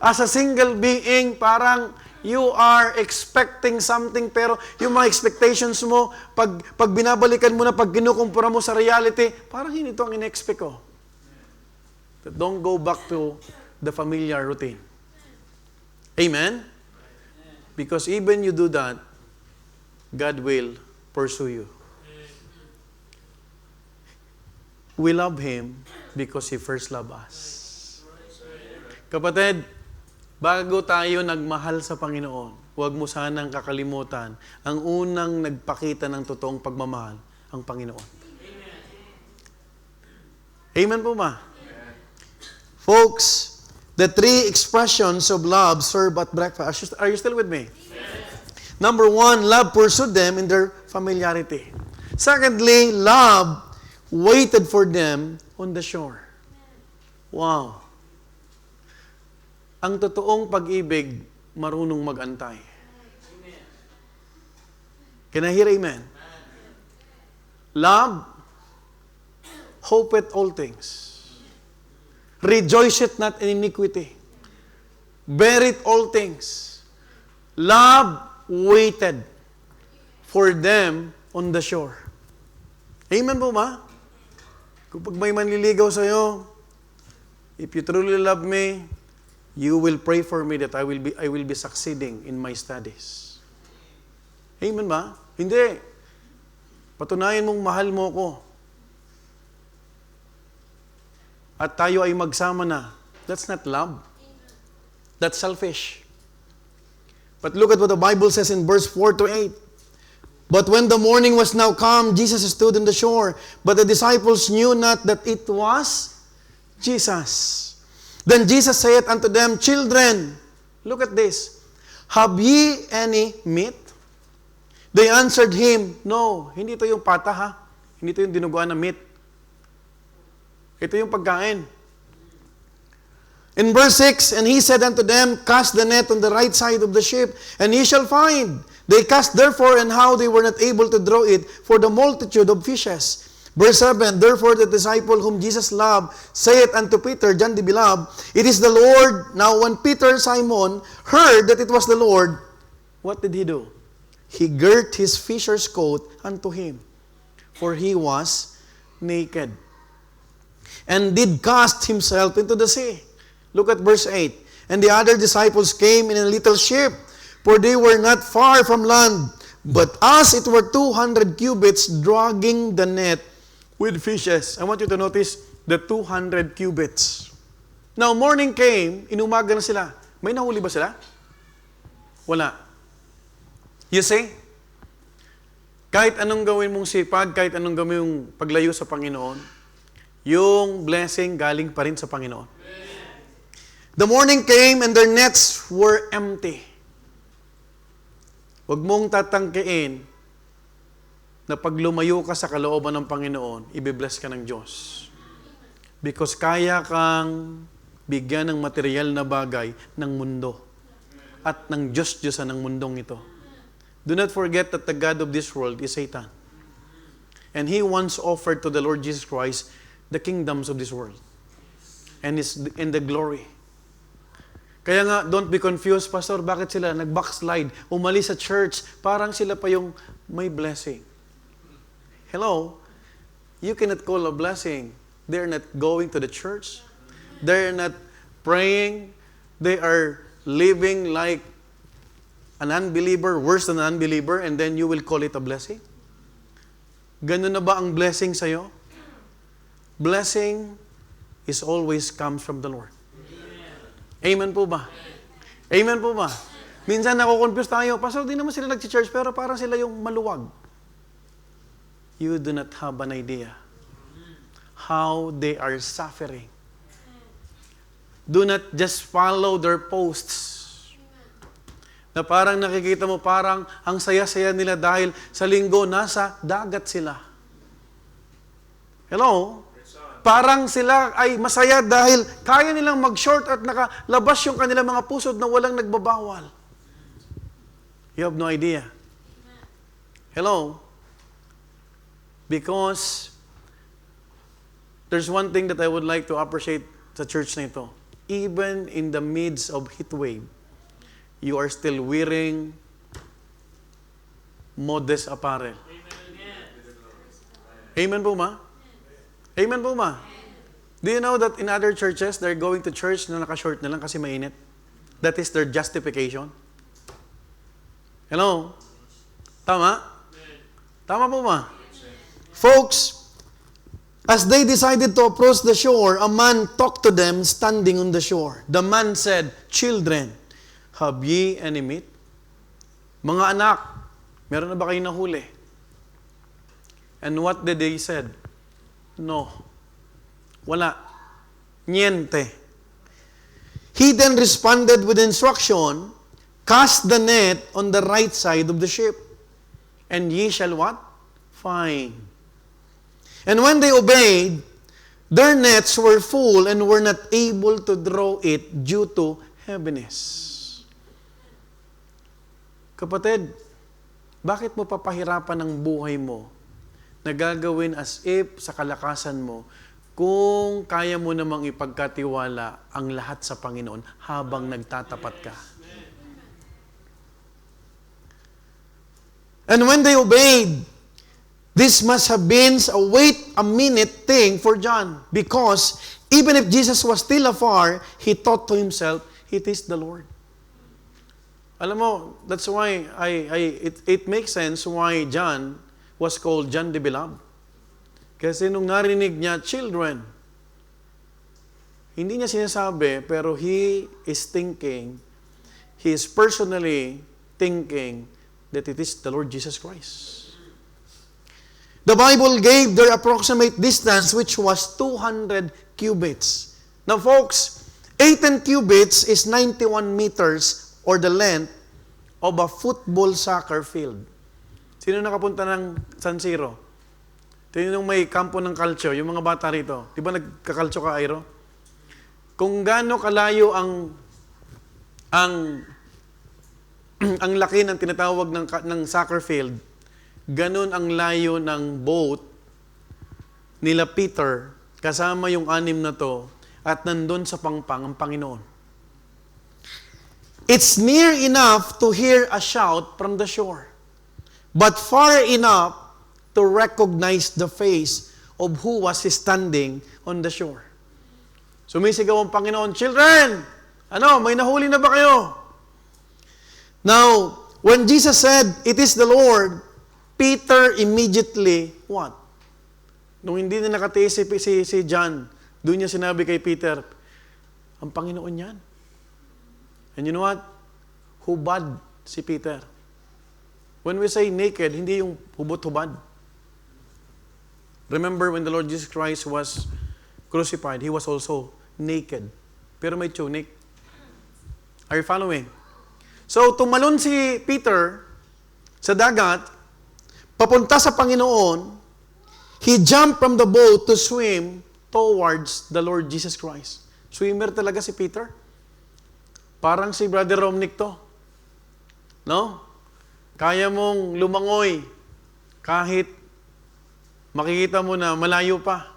As a single being, parang you are expecting something, pero yung mga expectations mo, pag binabalikan mo na, pag kinukumpara mo sa reality, parang hindi ito ang in-expect ko. Don't go back to the familiar routine. Amen? Because even you do that, God will pursue you. We love Him because He first loved us. Kapatid, bago tayo nagmahal sa Panginoon, huwag mo sanang kakalimutan, ang unang nagpakita ng totoong pagmamahal, ang Panginoon. Amen po ba? Folks, the three expressions of love served at breakfast. Are you still with me? Number one, love pursued them in their familiarity. Secondly, love waited for them on the shore. Wow. Ang totoong pag-ibig, marunong mag-antay. Can I hear amen? Love, hopeth all things. Rejoiceth not in iniquity. Beareth all things. Love waited for them on the shore. Amen po ba? Kapag may manliligaw sa'yo, if you truly love me, you will pray for me that I will be succeeding in my studies. Amen ba? Hindi. Patunayan mong mahal mo ko. At tayo ay magsama na. That's not love. That's selfish. But look at what the Bible says in verse 4 to 8. But when the morning was now come, Jesus stood on the shore. But the disciples knew not that it was Jesus. Then Jesus saith unto them, Children, look at this. Have ye any meat? They answered him, No. Hindi ito yung pata ha. Hindi ito yung dinuguan na meat. Ito yung pagkain. In verse 6, And he said unto them, Cast the net on the right side of the ship, and ye shall find. They cast therefore, and how they were not able to draw it, for the multitude of fishes. Verse 7, Therefore the disciple whom Jesus loved saith unto Peter, John the beloved, It is the Lord. Now when Peter, Simon, heard that it was the Lord, what did he do? He girt his fisher's coat unto him, for he was naked, and did cast himself into the sea. Look at verse 8. And the other disciples came in a little ship, for they were not far from land, but as it were 200 cubits, dragging the net with fishes. I want you to notice the 200 cubits. Now, morning came, inumaga na sila. May nahuli ba sila? Wala. You see? Kahit anong gawin mong sipag, kahit anong gawin mong paglayo sa Panginoon, yung blessing galing pa rin sa Panginoon. The morning came and their nets were empty. Huwag mong tatangkiin na pag lumayo ka sa kalooban ng Panginoon, ibibless ka ng Diyos. Because kaya kang bigyan ng material na bagay ng mundo at ng Diyos-Diyosan ng mundong ito. Do not forget that the God of this world is Satan. And he once offered to the Lord Jesus Christ the kingdoms of this world and the glory. Kaya nga, don't be confused, Pastor, bakit sila nag-backslide, umalis sa church, parang sila pa yung may blessing. Hello? You cannot call a blessing. They're not going to the church. They're not praying. They are living like an unbeliever, worse than an unbeliever, and then you will call it a blessing? Ganun na ba ang blessing sa'yo? Blessing is always comes from the Lord. Amen po ba? Amen po ba? Minsan nako-confuse tayo, Pastor, di naman sila nag-church, pero parang sila yung maluwag. You do not have an idea how they are suffering. Do not just follow their posts. Na parang nakikita mo, parang ang saya-saya nila dahil sa linggo, nasa dagat sila. Hello? Parang sila ay masaya dahil kaya nilang mag-short at nakalabas yung kanilang mga pusod na walang nagbabawal. You have no idea. Hello? Because there's one thing that I would like to appreciate sa church na ito, even in the midst of heat wave, you are still wearing modest apparel. Amen po ma? Amen po ma? Do you know that in other churches, they're going to church na naka-short na lang kasi mainit? That is their justification. Hello? Tama? Tama po ma? Folks, as they decided to approach the shore, a man talked to them standing on the shore. The man said, "Children, have ye any meat?" Mga anak, meron na ba kayo nahuli? And what did they said? No. Wala. Niente. He then responded with instruction, "Cast the net on the right side of the ship, and ye shall" what? "Find." And when they obeyed, their nets were full and were not able to draw it due to heaviness. Kapatid, bakit mo papahirapan ang buhay mo na gagawin as if sa kalakasan mo kung kaya mo namang ipagkatiwala ang lahat sa Panginoon habang nagtatapat ka? And when they obeyed, this must have been a wait-a-minute thing for John, because even if Jesus was still afar, he thought to himself, "It is the Lord." Alam mo, that's why it makes sense why John was called John the Beloved. Kasi nung narinig niya, "Children," hindi niya sinasabi, pero he is personally thinking that it is the Lord Jesus Christ. The Bible gave their approximate distance, which was 200 cubits. Now folks, 18 cubits is 91 meters, or the length of a football soccer field. Sino nakapunta ng San Siro? Tingnan yung may kampo ng kalcho, yung mga bata rito. Di ba nagkakalcho ka, Airo? Kung gaano kalayo ang laki ng tinatawag ng soccer field, ganun ang layo ng boat nila Peter, kasama yung 6 na to, at nandun sa pangpang ang Panginoon. It's near enough to hear a shout from the shore, but far enough to recognize the face of who was standing on the shore. Sumisigaw ang Panginoon, "Children, may nahuli na ba kayo?" Now, when Jesus said, "It is the Lord," Peter immediately, what? Nung hindi na nakatiis si John, doon niya sinabi kay Peter, "Ang Panginoon yan." And you know what? Hubad si Peter. When we say naked, hindi yung hubot-hubad. Remember when the Lord Jesus Christ was crucified, He was also naked. Pero may tunic. Are you following? So, tumalon si Peter sa dagat, papunta sa Panginoon, he jumped from the boat to swim towards the Lord Jesus Christ. Swimmer talaga si Peter. Parang si Brother Romnick to. No? Kaya mong lumangoy kahit makikita mo na malayo pa.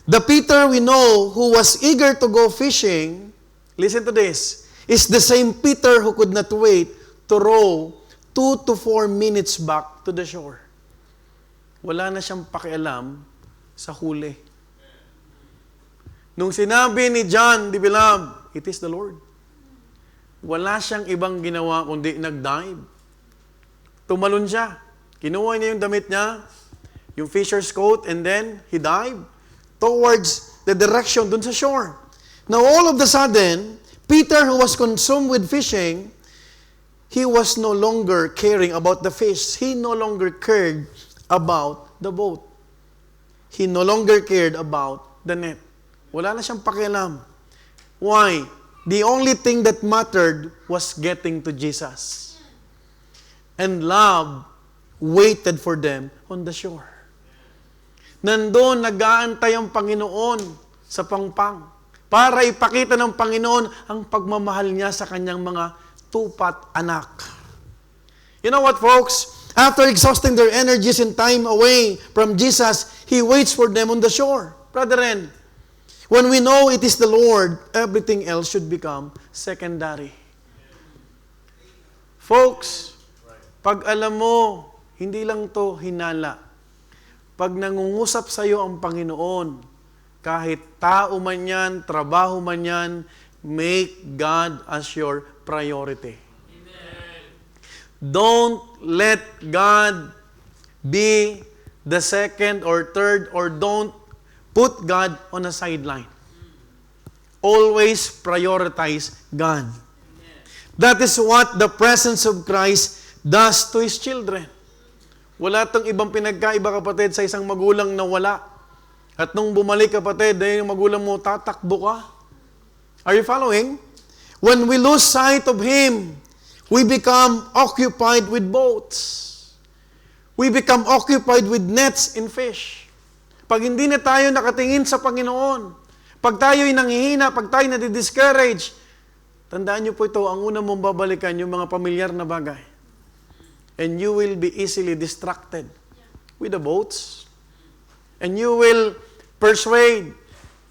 The Peter we know who was eager to go fishing, listen to this, is the same Peter who could not wait to row 2 to 4 minutes back to the shore. Wala na siyang pakialam sa huli. Nung sinabi ni John the Beloved, "It is the Lord," wala siyang ibang ginawa kundi nag-dive. Tumalon siya. Kinuha niya yung damit niya, yung fisher's coat, and then he dived towards the direction dun sa shore. Now all of the sudden, Peter, who was consumed with fishing, he was no longer caring about the fish. He no longer cared about the boat. He no longer cared about the net. Wala na siyang pakialam. Why? The only thing that mattered was getting to Jesus. And love waited for them on the shore. Nandoon nag-aantay ang Panginoon sa pangpang para ipakita ng Panginoon ang pagmamahal niya sa kanyang mga tupat anak. You know what, folks? After exhausting their energies and time away from Jesus, He waits for them on the shore. Brethren, When we know it is the Lord, everything else should become secondary. Folks, pag alam mo, hindi lang to hinala. Pag nangungusap sa iyo ang Panginoon, kahit tao man yan, trabaho man yan, make God as your priority. Amen. Don't let God be the second or third, or don't put God on a sideline. Always prioritize God. That is what the presence of Christ does to His children. Wala tong ibang pinagkaiba, kapatid, sa isang magulang na wala. At nung bumalik, kapatid, dahil yung magulang mo, tatakbo ka. Are you following? When we lose sight of Him, we become occupied with boats. We become occupied with nets and fish. Pag hindi na tayo nakatingin sa Panginoon, pag tayo'y nanghihina, pag tayo nadi-discourage, tandaan niyo po ito, ang una mong babalikan yung mga pamilyar na bagay. And you will be easily distracted with the boats. And you will persuade,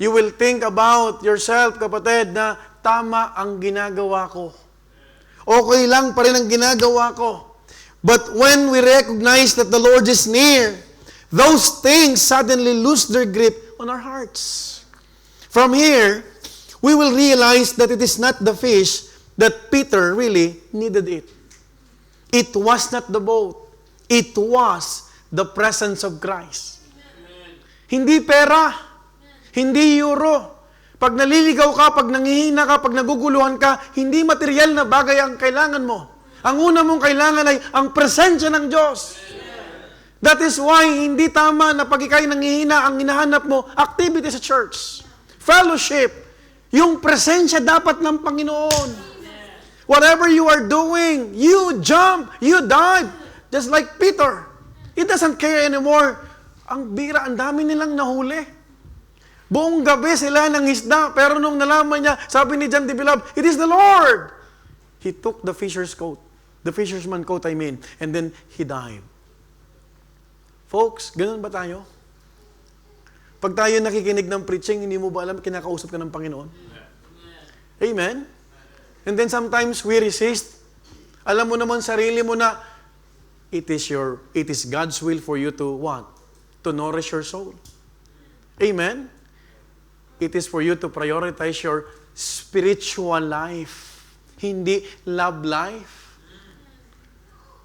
you will think about yourself, kapatid, na tama ang ginagawa ko. Okay lang pa rin ang ginagawa ko. But when we recognize that the Lord is near, those things suddenly lose their grip on our hearts. From here, we will realize that it is not the fish that Peter really needed it. It was not the boat. It was the presence of Christ. Amen. Hindi pera. Amen. Hindi euro. Pag naliligaw ka, pag nangihina ka, pag naguguluhan ka, hindi material na bagay ang kailangan mo. Ang una mong kailangan ay ang presensya ng Diyos. Amen. That is why hindi tama na pag ikay nangihina, ang hinahanap mo, activity sa church. Fellowship. Yung presensya dapat ng Panginoon. Whatever you are doing, you jump, you dive. Just like Peter. He doesn't care anymore. Ang bira, ang dami nilang nahuli. Buong gabi sila ng isda, pero nung nalaman niya, sabi ni John the Beloved, it is the Lord. He took the fisher's coat. The fisherman coat, and then he dived. Folks, ganun ba tayo? Pag tayo nakikinig ng preaching, hindi mo ba alam, kinakausap ka ng Panginoon? Amen? And then sometimes we resist. Alam mo naman sarili mo na it is God's will for you to what? To nourish your soul. Amen? It is for you to prioritize your spiritual life, hindi love life.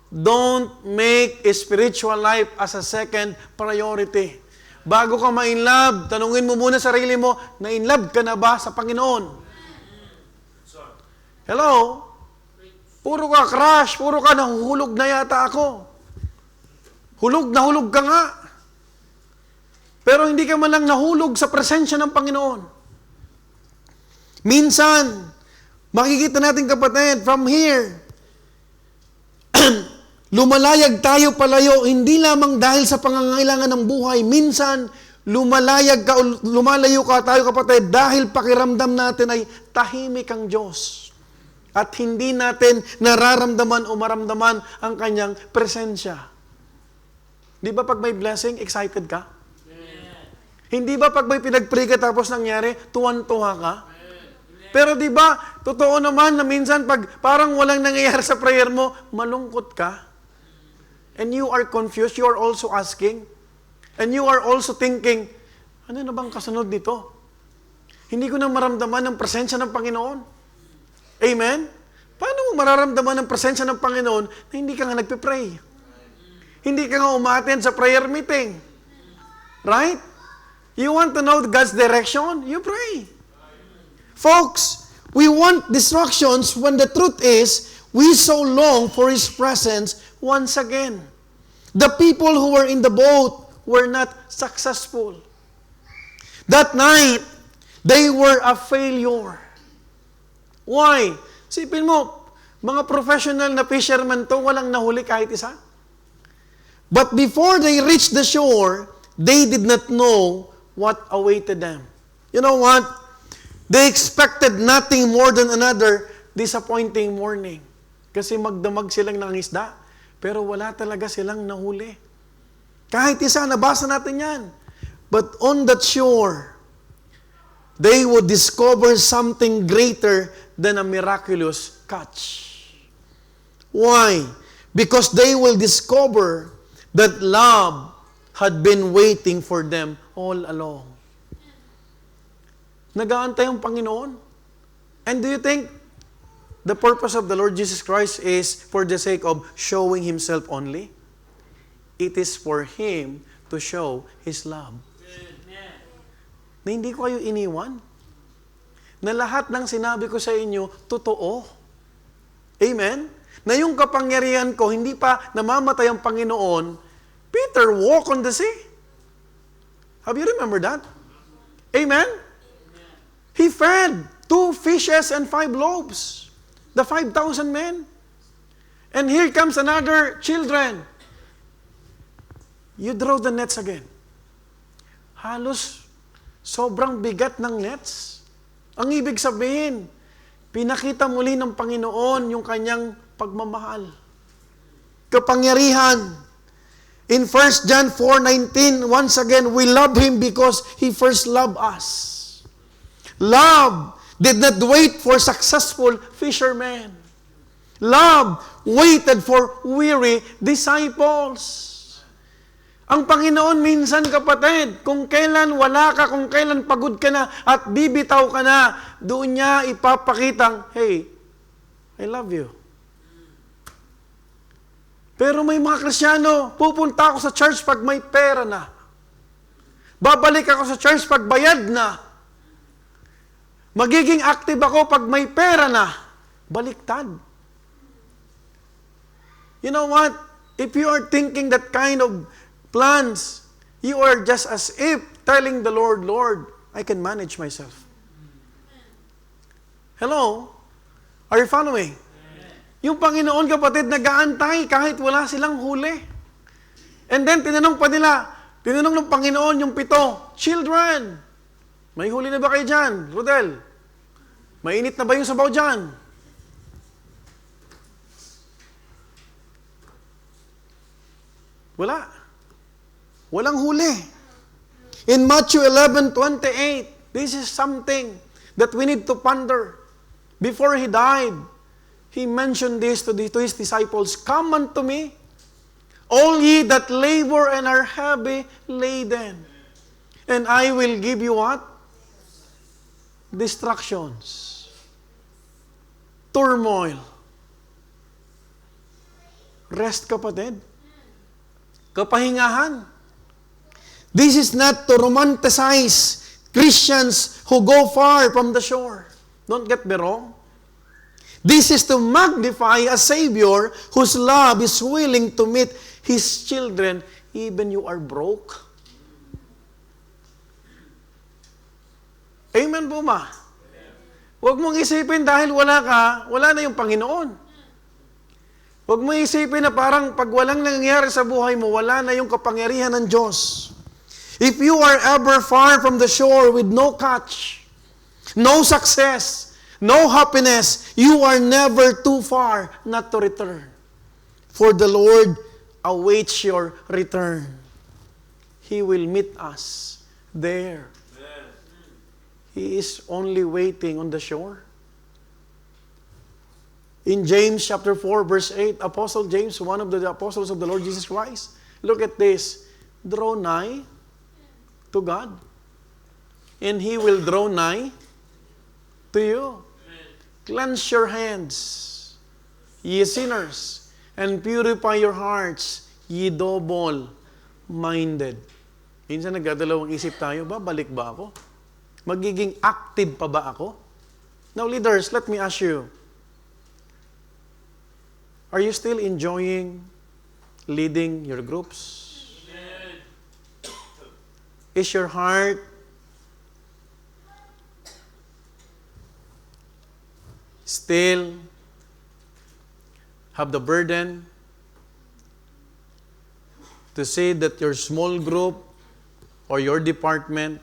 Don't make a spiritual life as a second priority. Bago ka ma-inlove, tanungin mo muna sarili mo, na-inlove ka na ba sa Panginoon? Hello? Puro ka crush, puro ka nahuhulog na yata ako. Hulog na hulog ka nga. Pero hindi ka man lang nahulog sa presensya ng Panginoon. Minsan, makikita natin, kapatid, from here, lumalayag tayo palayo, hindi lamang dahil sa pangangailangan ng buhay. Minsan, lumalayo ka tayo, kapatid, dahil pakiramdam natin ay tahimik ang Diyos. At hindi natin nararamdaman o maramdaman ang kanyang presensya. Di ba pag may blessing, excited ka? Amen. Hindi ba pag may pinag-pray ka tapos nangyari, tuwan-tuwa ka? Amen. Pero di ba, totoo naman na minsan pag parang walang nangyayari sa prayer mo, malungkot ka. And you are confused, you are also asking. And you are also thinking, ano na bang kasunod dito? Hindi ko na maramdaman ang presensya ng Panginoon. Amen? Paano mo mararamdaman ang presensya ng Panginoon na hindi ka nga nagpe-pray? Hindi ka nga umattend sa prayer meeting. Right? You want to know God's direction? You pray. Folks, we want distractions when the truth is, we so long for His presence once again. The people who were in the boat were not successful. That night, they were a failure. Why? Sipin mo, mga professional na fishermen to, walang nahuli kahit isa. But before they reached the shore, they did not know what awaited them. You know what? They expected nothing more than another disappointing morning. Kasi magdamag silang ng isda, pero wala talaga silang nahuli. Kahit isa, nabasa natin yan. But on that shore, they would discover something greater than a miraculous catch. Why? Because they will discover that love had been waiting for them all along. Nag-aantay ang Panginoon. And do you think the purpose of the Lord Jesus Christ is for the sake of showing Himself only? It is for Him to show His love. Na hindi ko kayo iniwan. Na lahat ng sinabi ko sa inyo, totoo. Amen? Na yung kapangyarihan ko, hindi pa namamatay ang Panginoon, Peter walked on the sea. Have you remember that? Amen? He fed 2 fishes and 5 loaves. The 5,000 men. And here comes another children. You draw the nets again. Halos sobrang bigat ng nets. Ang ibig sabihin, pinakita muli ng Panginoon yung kanyang pagmamahal. Kapangyarihan. In 1 John 4:19, once again, we love Him because He first loved us. Love did not wait for successful fishermen. Love waited for weary disciples. Ang Panginoon minsan, kapatid, kung kailan wala ka, kung kailan pagod ka na at bibitaw ka na, doon niya ipapakitang, hey, I love you. Pero may mga Kristiyano, pupunta ako sa church pag may pera na. Babalik ako sa church pag bayad na. Magiging active ako pag may pera na. Baliktad. You know what? If you are thinking that kind of plans, you are just as if telling the Lord, Lord, I can manage myself. Hello? Are you following? Yung Panginoon, kapatid, nag-aantay kahit wala silang huli. And then, tinanong ng Panginoon yung 7, children, may huli na ba kayo dyan? Rodel, mainit na ba yung sabaw dyan? Wala. Walang huli. In Matthew 11:28, this is something that we need to ponder. Before He died, He mentioned this to His disciples, come unto me, all ye that labor and are heavy laden, and I will give you what? Distractions. Turmoil. Rest, kapatid. Kapahingahan. This is not to romanticize Christians who go far from the shore. Don't get me wrong. This is to magnify a Savior whose love is willing to meet His children even you are broke. Amen po ma? Huwag mong isipin dahil wala ka, wala na yung Panginoon. Huwag mong isipin na parang pag walang nangyayari sa buhay mo, wala na yung kapangyarihan ng Diyos. If you are ever far from the shore with no catch, no success, no happiness, you are never too far not to return. For the Lord awaits your return. He will meet us there. He is only waiting on the shore. In James chapter 4, verse 8, Apostle James, one of the apostles of the Lord Jesus Christ, look at this. Draw nigh to God, and He will draw nigh to you. Cleanse your hands, ye sinners, and purify your hearts, ye double-minded. Minsan nagdadalawang isip tayo, babalik ba ako? Magiging active pa ba ako? Now leaders, let me ask you, are you still enjoying leading your groups? Is your heart still have the burden to say that your small group or your department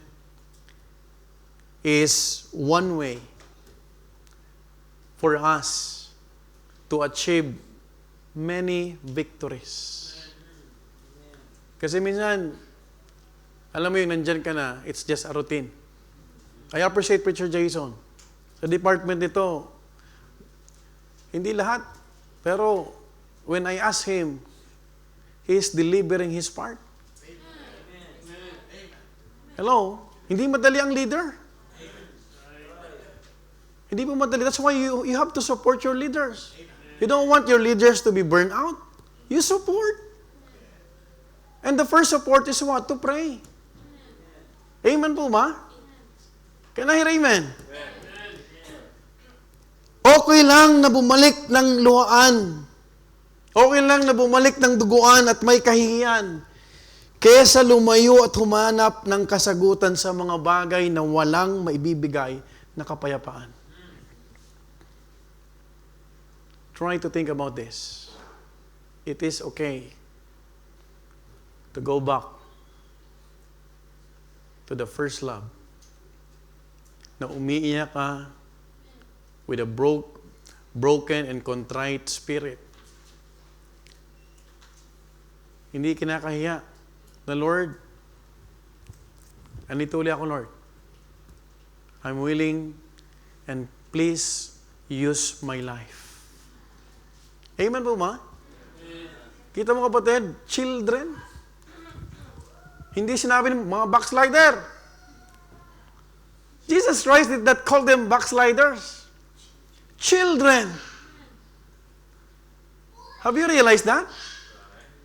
is one way for us to achieve many victories? Kasi minsan, alam mo yung nandyan ka na, it's just a routine. I appreciate Preacher Jason. Sa department nito, hindi lahat. Pero when I ask him, he is delivering his part. Hello? Hindi madali ang leader. Hindi po madali. That's why you have to support your leaders. You don't want your leaders to be burned out. You support. And the first support is what? To pray. Amen po ba? Can I hear amen? Okay lang na bumalik ng luhaan. Okay lang na bumalik ng duguan at may kahihiyan. Kesa lumayo at humanap ng kasagutan sa mga bagay na walang maibibigay na kapayapaan. Try to think about this. It is okay to go back to the first love. Na umiiyak ka with a broken and contrite spirit. Hindi kinakahiya na, Lord, andito ulit ako, Lord. I'm willing and please use my life. Amen po ma? Kita mo kapatid, children. Hindi sinabi ng mga backslider. Jesus Christ did not call them backsliders. Children. Have you realized that?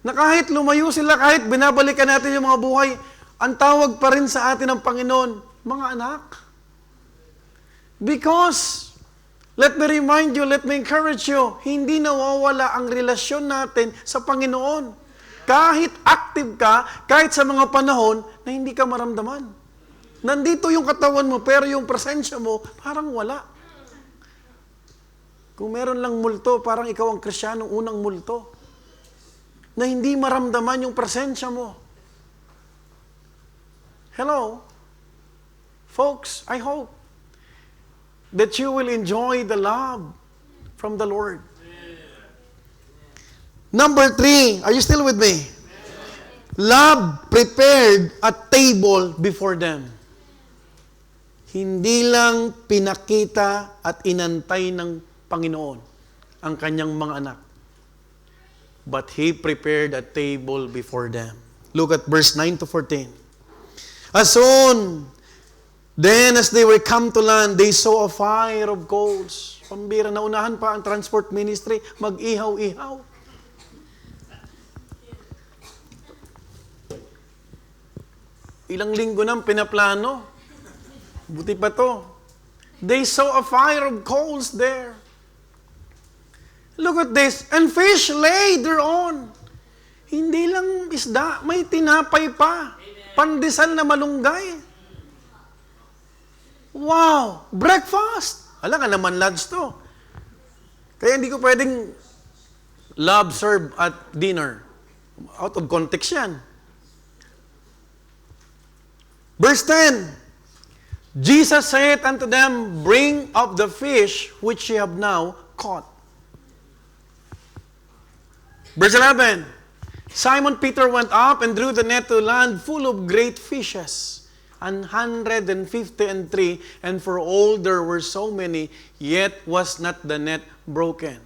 Na kahit lumayo sila, kahit binabalikan natin yung mga buhay, ang tawag pa rin sa atin ng Panginoon, mga anak. Because, let me remind you, let me encourage you, hindi nawawala ang relasyon natin sa Panginoon. Kahit active ka, kahit sa mga panahon na hindi ka maramdaman. Nandito yung katawan mo, pero yung presensya mo, parang wala. Kung meron lang multo, parang ikaw ang Kristiyanong unang multo. Na hindi maramdaman yung presensya mo. Hello? Folks, I hope that you will enjoy the love from the Lord. Number 3, are you still with me? Love prepared a table before them. Hindi lang pinakita at inantay ng Panginoon ang kanyang mga anak, but He prepared a table before them. Look at verse 9 to 14. As soon then as they were come to land, they saw a fire of coals. Pambira, naunahan pa ang transport ministry, mag-ihaw-ihaw. Ilang linggo nang pinaplano. Buti pa to. They saw a fire of coals there. Look at this. And fish lay thereon. Hindi lang isda, may tinapay pa. Pandesal na malunggay. Wow! Breakfast! Alam ka naman, lunch to. Kaya hindi ko pwedeng love serve at dinner. Out of context yan. Verse 10. Jesus said unto them, bring up the fish which ye have now caught. Verse 11. Simon Peter went up and drew the net to land full of great fishes. 153, and for all there were so many, yet was not the net broken.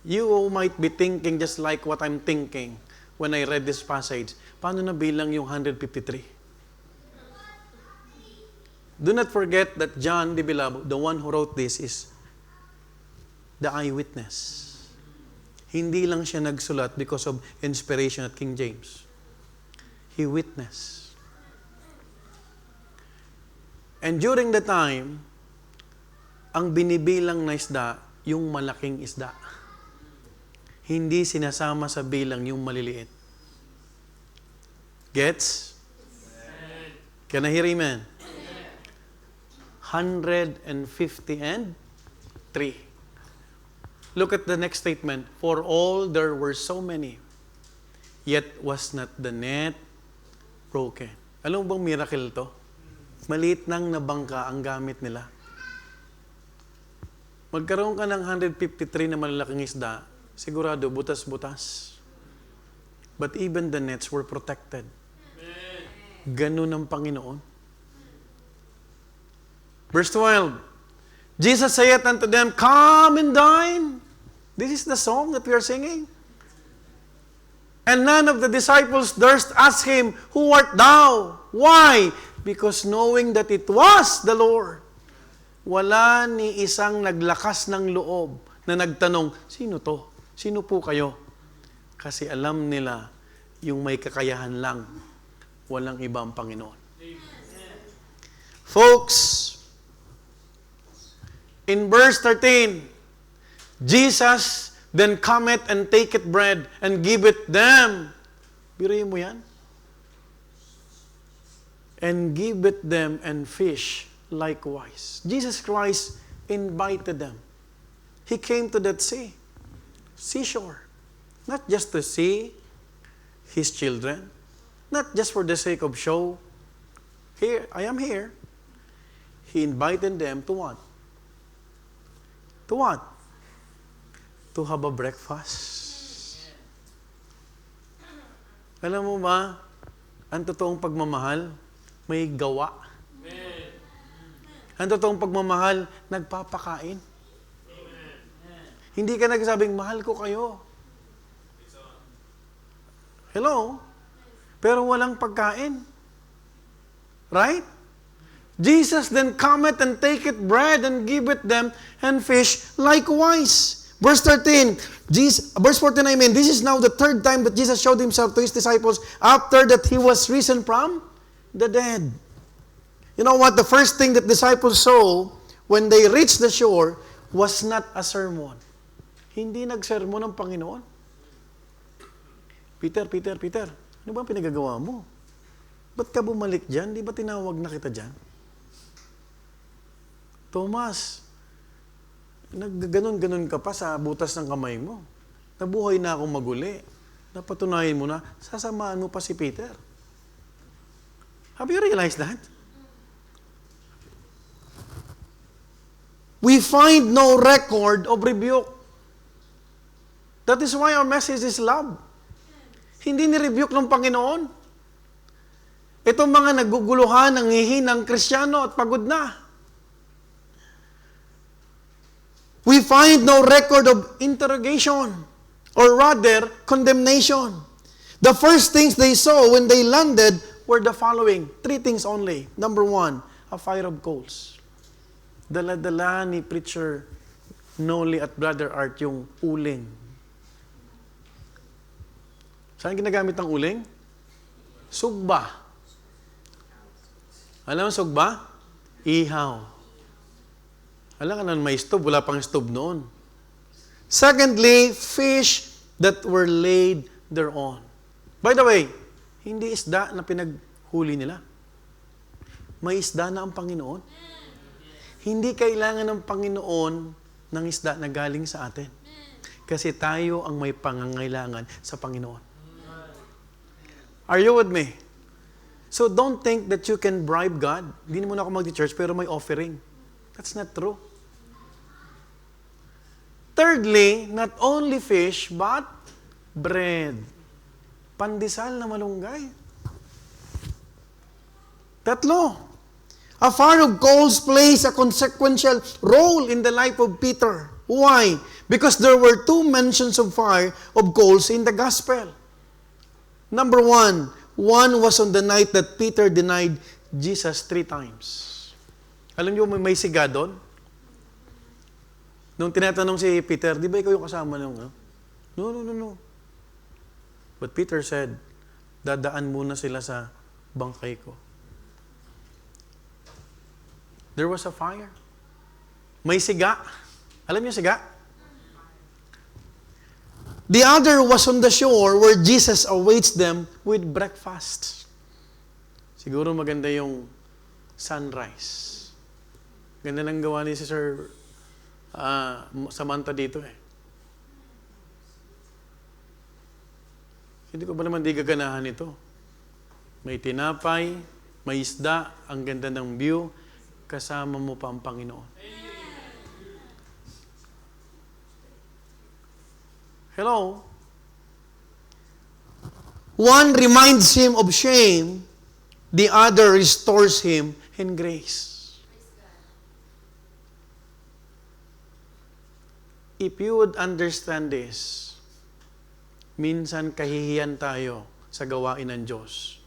You might be thinking just like what I'm thinking when I read this passage. Paano nabilang yung 153? Do not forget that John the Beloved, the one who wrote this, is the eyewitness. Hindi lang siya nagsulat because of inspiration at King James. He witnessed. And during the time, ang binibilang na isda, yung malaking isda. Hindi sinasama sa bilang yung maliliit. Gets? Can I hear amen? 153. Look at the next statement. For all there were so many, yet was not the net broken. Alam mo bang miracle to? Maliit nang nabangka ang gamit nila. Magkaroon ka ng 153 na malalaking isda, sigurado butas-butas. But even the nets were protected. Ganun ang Panginoon. Verse 12. Jesus saith unto them, Come and dine. This is the song that we are singing. And none of the disciples durst ask him, Who art thou? Why? Because knowing that it was the Lord. Wala ni isang naglakas ng loob na nagtanong, Sino to? Sino po kayo? Kasi alam nila, yung may kakayahan lang, walang ibang Panginoon. Folks, in verse 13, Jesus then cometh and taketh bread and giveth them. Biruin mo yan? And giveth them and fish likewise. Jesus Christ invited them. He came to that seashore. Not just to see His children, not just for the sake of show. Here, I am here. He invited them to what? To what? To have a breakfast. Alam mo ba, ang totoong pagmamahal, may gawa. Ang totoong pagmamahal, nagpapakain. Hindi ka nagsabing, mahal ko kayo. Hello? Pero walang pagkain. Right? Jesus then cometh and taketh bread and giveth them and fish likewise. Verse 13, verse 14, this is now the third time that Jesus showed himself to his disciples after that he was risen from the dead. You know what? The first thing that disciples saw when they reached the shore was not a sermon. Hindi nagsermon ng Panginoon. Peter, ano ba pinagagawa mo? Ba't ka bumalik dyan? Di ba tinawag na kita dyan? Thomas, nagganon-ganon ka pa sa butas ng kamay mo. Nabuhay na akong maguli. Napatunayan mo na, sasamaan mo pa si Peter. Have you realized that? We find no record of rebuke. That is why our message is love. Hindi ni-rebuke ng Panginoon. Itong mga naguguluhan, nanghihinang Kristiyano at pagod na. We find no record of interrogation, or rather, condemnation. The first things they saw when they landed were the following. 3 things only. Number 1, a fire of coals. Dala-dala ni Preacher Noli at Brother Art yung uling. Saan ginagamit ang uling? Sugba. Alam mo sugba? Ihaw. Alam ka na may stove, wala pang stove noon. Secondly, fish that were laid thereon. By the way, hindi isda na pinaghuli nila. May isda na ang Panginoon. Hindi kailangan ng Panginoon ng isda na galing sa atin. Kasi tayo ang may pangangailangan sa Panginoon. Are you with me? So don't think that you can bribe God. Hindi mo na ako mag-church pero may offering. That's not true. Thirdly, not only fish, but bread. Pandesal na malunggay. Tatlo. A fire of coals plays a consequential role in the life of Peter. Why? Because there were 2 mentions of fire of coals in the gospel. Number 1, one was on the night that Peter denied Jesus 3 times. Alam niyo may siga doon? Nung tinatanong si Peter, di ba ikaw yung kasama nung, No. But Peter said, dadaan muna sila sa bangkay ko. There was a fire. May siga. Alam niyo siga? The other was on the shore where Jesus awaits them with breakfast. Siguro maganda yung sunrise. Ganda lang gawa ni si Sir Samantha dito eh. Hindi ko ba naman di gaganahan ito? May tinapay, may isda, ang ganda ng view, kasama mo pa ang Panginoon. Hello? One reminds him of shame, the other restores him in grace. if you would understand this, minsan kahihiyan tayo sa gawain ng Diyos.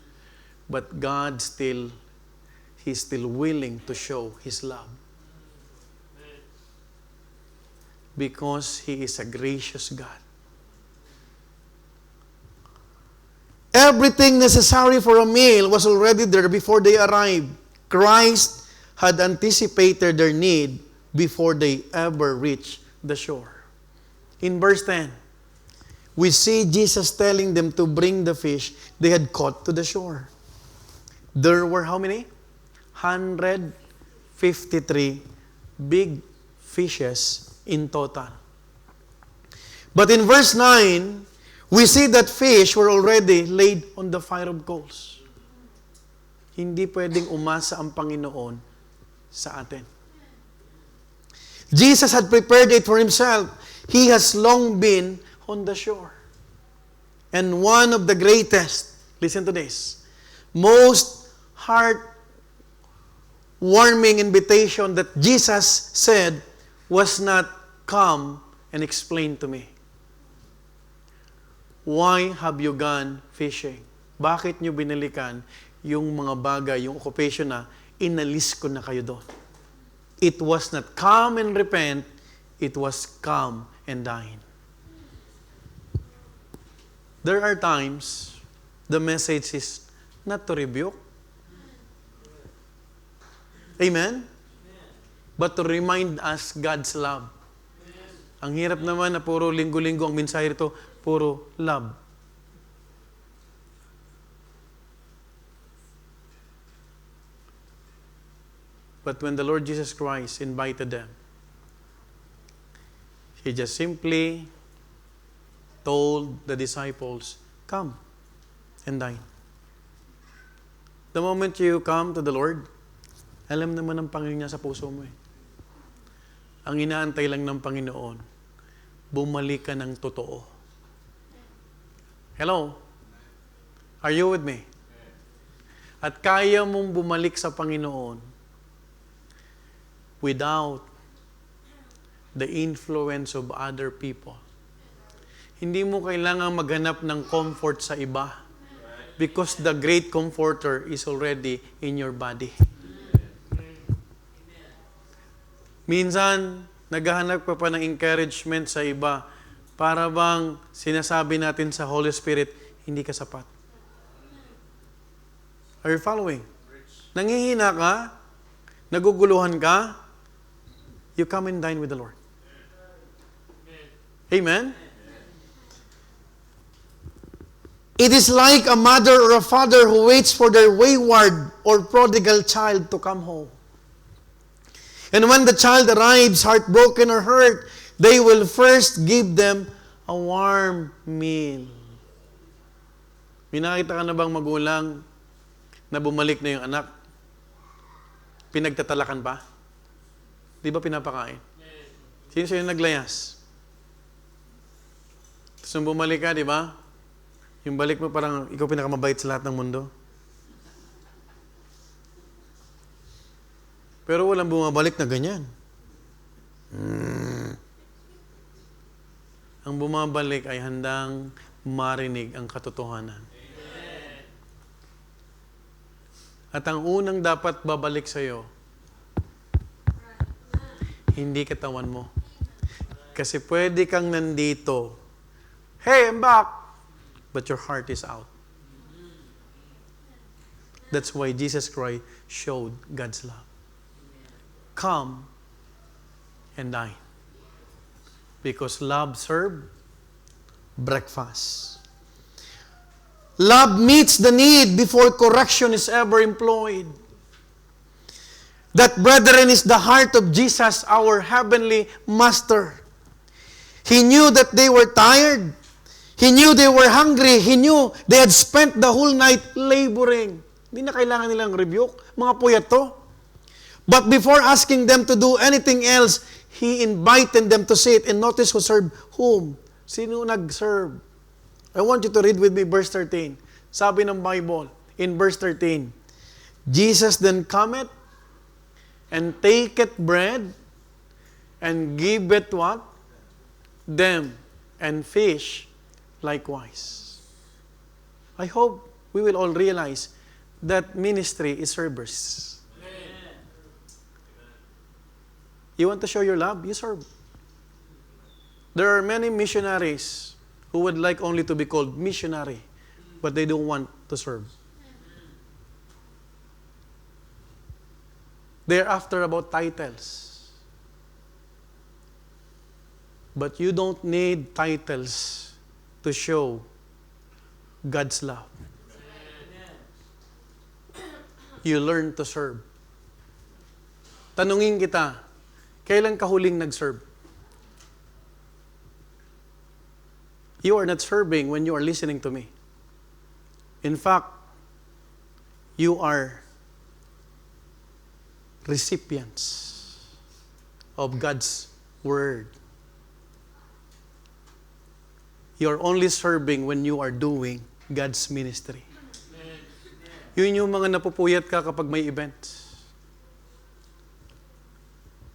But God He's still willing to show His love. Because He is a gracious God. Everything necessary for a meal was already there before they arrived. Christ had anticipated their need before they ever reached the shore. In verse 10, we see Jesus telling them to bring the fish they had caught to the shore. There were how many? 153 big fishes in total. But in verse 9, we see that fish were already laid on the fire of coals. Hindi pwedeng umasa ang Panginoon sa atin. Jesus had prepared it for Himself. He has long been on the shore. And one of the greatest, listen to this, most heart-warming invitation that Jesus said was not, "Come and explain to me. Why have you gone fishing?" Bakit nyo binalikan yung mga bagay, yung occupation na inalis ko na kayo doon? It was not come and repent, it was come and dine. There are times the message is not to rebuke. Amen? But to remind us God's love. Ang hirap naman na puro linggo-linggo ang mensahe rito, puro love. But when the Lord Jesus Christ invited them, He just simply told the disciples, "Come and dine." The moment you come to the Lord, alam naman ng Panginoon niya sa puso mo eh. Ang inaantay lang ng Panginoon, bumalik ka ng totoo. Hello? Are you with me? At kaya mong bumalik sa Panginoon without the influence of other people. Hindi mo kailangan maghanap ng comfort sa iba because the great comforter is already in your body. Minsan, naghahanap pa ng encouragement sa iba para bang sinasabi natin sa Holy Spirit, hindi ka sapat. Are you following? Nangihina ka, naguguluhan ka, you come and dine with the Lord. Amen? It is like a mother or a father who waits for their wayward or prodigal child to come home. And when the child arrives, heartbroken or hurt, they will first give them a warm meal. May nakita ka na bang magulang na bumalik na yung anak? Pinagtatalakan pa? Di ba pinapakain? Sino sa'yo naglayas? Tapos nung bumalik ka, di ba? Yung balik mo parang ikaw pinakamabait sa lahat ng mundo. Pero walang bumabalik na ganyan. Ang bumabalik ay handang marinig ang katotohanan. At ang unang dapat babalik sa'yo, hindi katawan mo. Kasi pwede kang nandito, "Hey, I'm back!" But your heart is out. That's why Jesus Christ showed God's love. Come and dine. Because love served breakfast. Love meets the need before correction is ever employed. That, brethren, is the heart of Jesus, our heavenly Master. He knew that they were tired. He knew they were hungry. He knew they had spent the whole night laboring. Hindi na kailangan nilang rebuke. Mga puyat to. But before asking them to do anything else, He invited them to sit and notice who served whom. Sino nag-serve? I want you to read with me verse 13. Sabi ng Bible, in verse 13, Jesus then cometh and taketh bread and giveth what? them, and fish likewise. I hope we will all realize that ministry is service. You want to show your love? You serve. There are many missionaries who would like only to be called missionary, but they don't want to serve. They're after about titles. But you don't need titles to show God's love. You learn to serve. Tanungin kita, kailan ka huling nag-serve? You are not serving when you are listening to me. In fact, you are recipients of God's Word. You are only serving when you are doing God's ministry. Yun yung mga napupuyat ka kapag may events.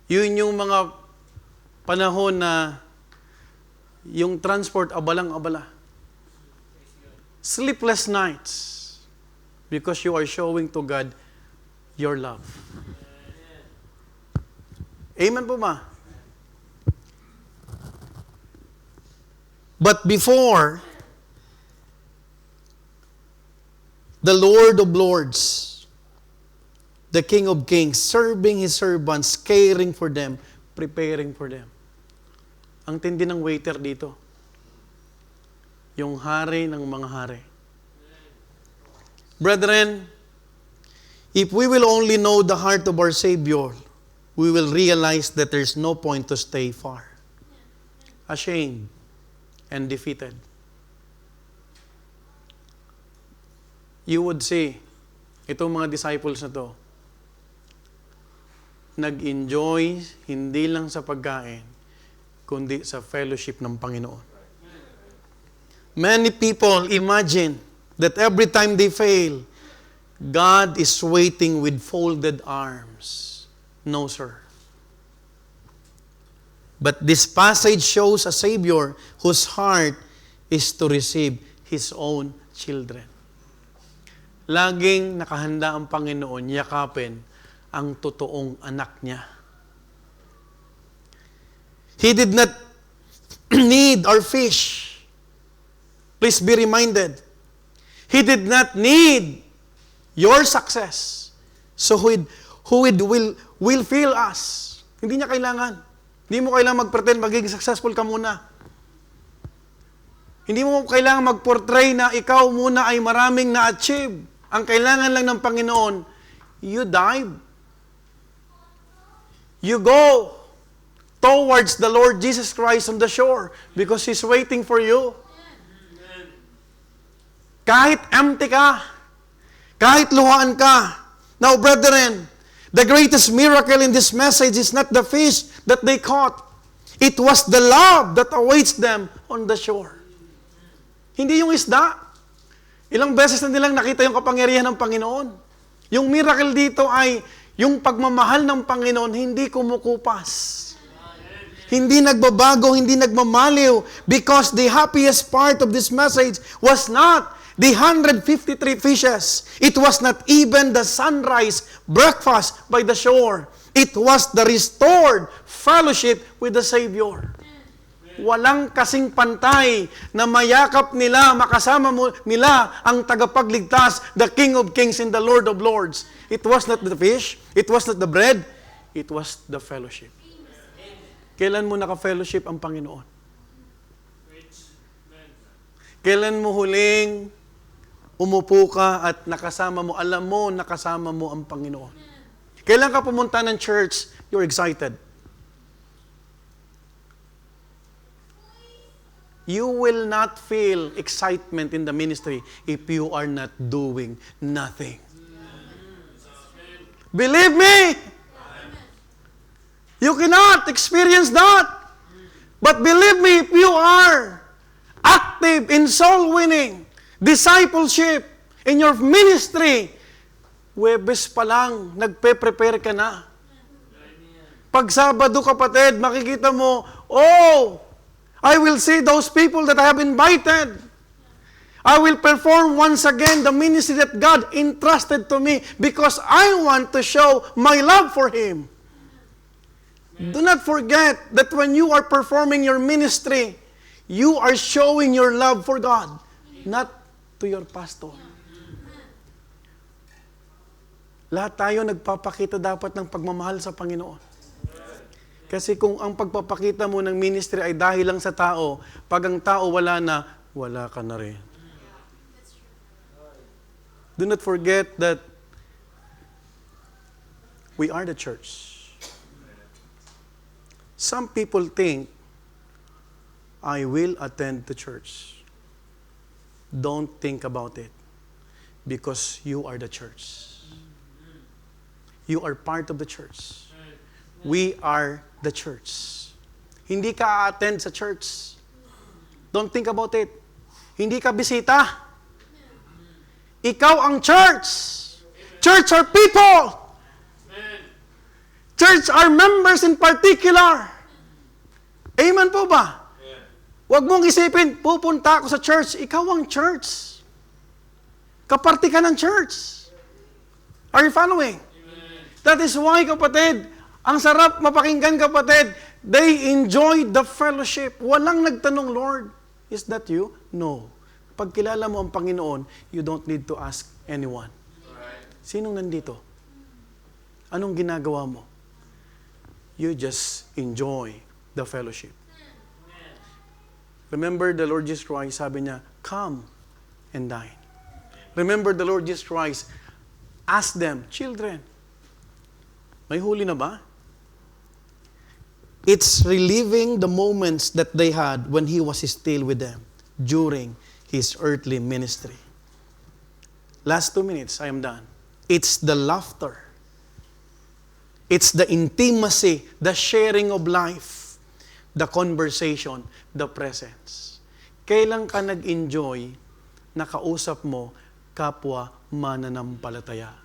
Yun yung mga panahon na yung transport abalang-abala. Sleepless nights because you are showing to God your love. Amen po ba? But before the Lord of Lords, the King of Kings, serving His servants, caring for them, preparing for them. Ang tindi ng waiter dito. Yung hari ng mga hari. Brethren, if we will only know the heart of our Savior, we will realize that there's no point to stay far. Ashamed and defeated. You would see, itong mga disciples na to, nag-enjoy hindi lang sa pagkain, kundi sa fellowship ng Panginoon. Many people imagine that every time they fail, God is waiting with folded arms. No, sir. But this passage shows a Savior whose heart is to receive His own children. Laging nakahanda ang Panginoon yakapin ang totoong anak niya. He did not need our fish. Please be reminded. He did not need your success. So who will fill us. Hindi niya kailangan. Hindi mo kailangan mag-pretend magiging successful ka muna. Hindi mo kailangan mag-portray na ikaw muna ay maraming na-achieve. Ang kailangan lang ng Panginoon, you dive. You go towards the Lord Jesus Christ on the shore because He's waiting for you. Kahit empty ka, kahit luhaan ka. Now, brethren, the greatest miracle in this message is not the fish that they caught. It was the love that awaits them on the shore. Hindi yung isda. Ilang beses na nilang nakita yung kapangyarihan ng Panginoon. Yung miracle dito ay yung pagmamahal ng Panginoon hindi kumukupas. Hindi nagbabago, hindi nagmamaliw. Because the happiest part of this message was not the 153 fishes. It was not even the sunrise breakfast by the shore. It was the restored fellowship with the Savior. Walang kasing pantay na mayakap nila, makasama nila ang tagapagligtas, the King of Kings and the Lord of Lords. It was not the fish, it was not the bread, it was the fellowship. Kailan mo naka-fellowship ang Panginoon? Kailan mo huling umupo ka at nakasama mo, alam mo, nakasama mo ang Panginoon? Kailan ka pumunta ng church, you're excited. You will not feel excitement in the ministry if you are not doing nothing. Believe me! You cannot experience that. But believe me, if you are active in soul winning, discipleship, in your ministry, Huwebes pa lang, nagpe-prepare ka na. Pag Sabado, kapatid, makikita mo, oh, I will see those people that I have invited. I will perform once again the ministry that God entrusted to me because I want to show my love for Him. Do not forget that when you are performing your ministry, you are showing your love for God, not to your pastor. Lahat tayo nagpapakita dapat ng pagmamahal sa Panginoon. Kasi kung ang pagpapakita mo ng ministry ay dahil lang sa tao, pag ang tao wala na, wala ka na rin. Do not forget that we are the church. Some people think, I will attend the church. Don't think about it because you are the church. You are part of the church. We are the church. Hindi ka attend sa church. Don't think about it. Hindi ka bisita. Ikaw ang church. Church are people. Church are members in particular. Amen po ba? Huwag mong isipin, pupunta ako sa church. Ikaw ang church. Kaparti ka ng church. Are you following? That is why, kapatid, ang sarap mapakinggan, kapatid, they enjoy the fellowship. Walang nagtanong, Lord, is that you? No. Pag kilala mo ang Panginoon, you don't need to ask anyone. Sinong nandito? Anong ginagawa mo? You just enjoy the fellowship. Remember the Lord Jesus Christ, sabi niya, come and dine. Remember the Lord Jesus Christ, ask them, children, may huli na ba? It's reliving the moments that they had when He was still with them during His earthly ministry. Last 2 minutes, I am done. It's the laughter. It's the intimacy, the sharing of life, the conversation, the presence. Kailan ka nag-enjoy na kausap mo kapwa mananampalataya?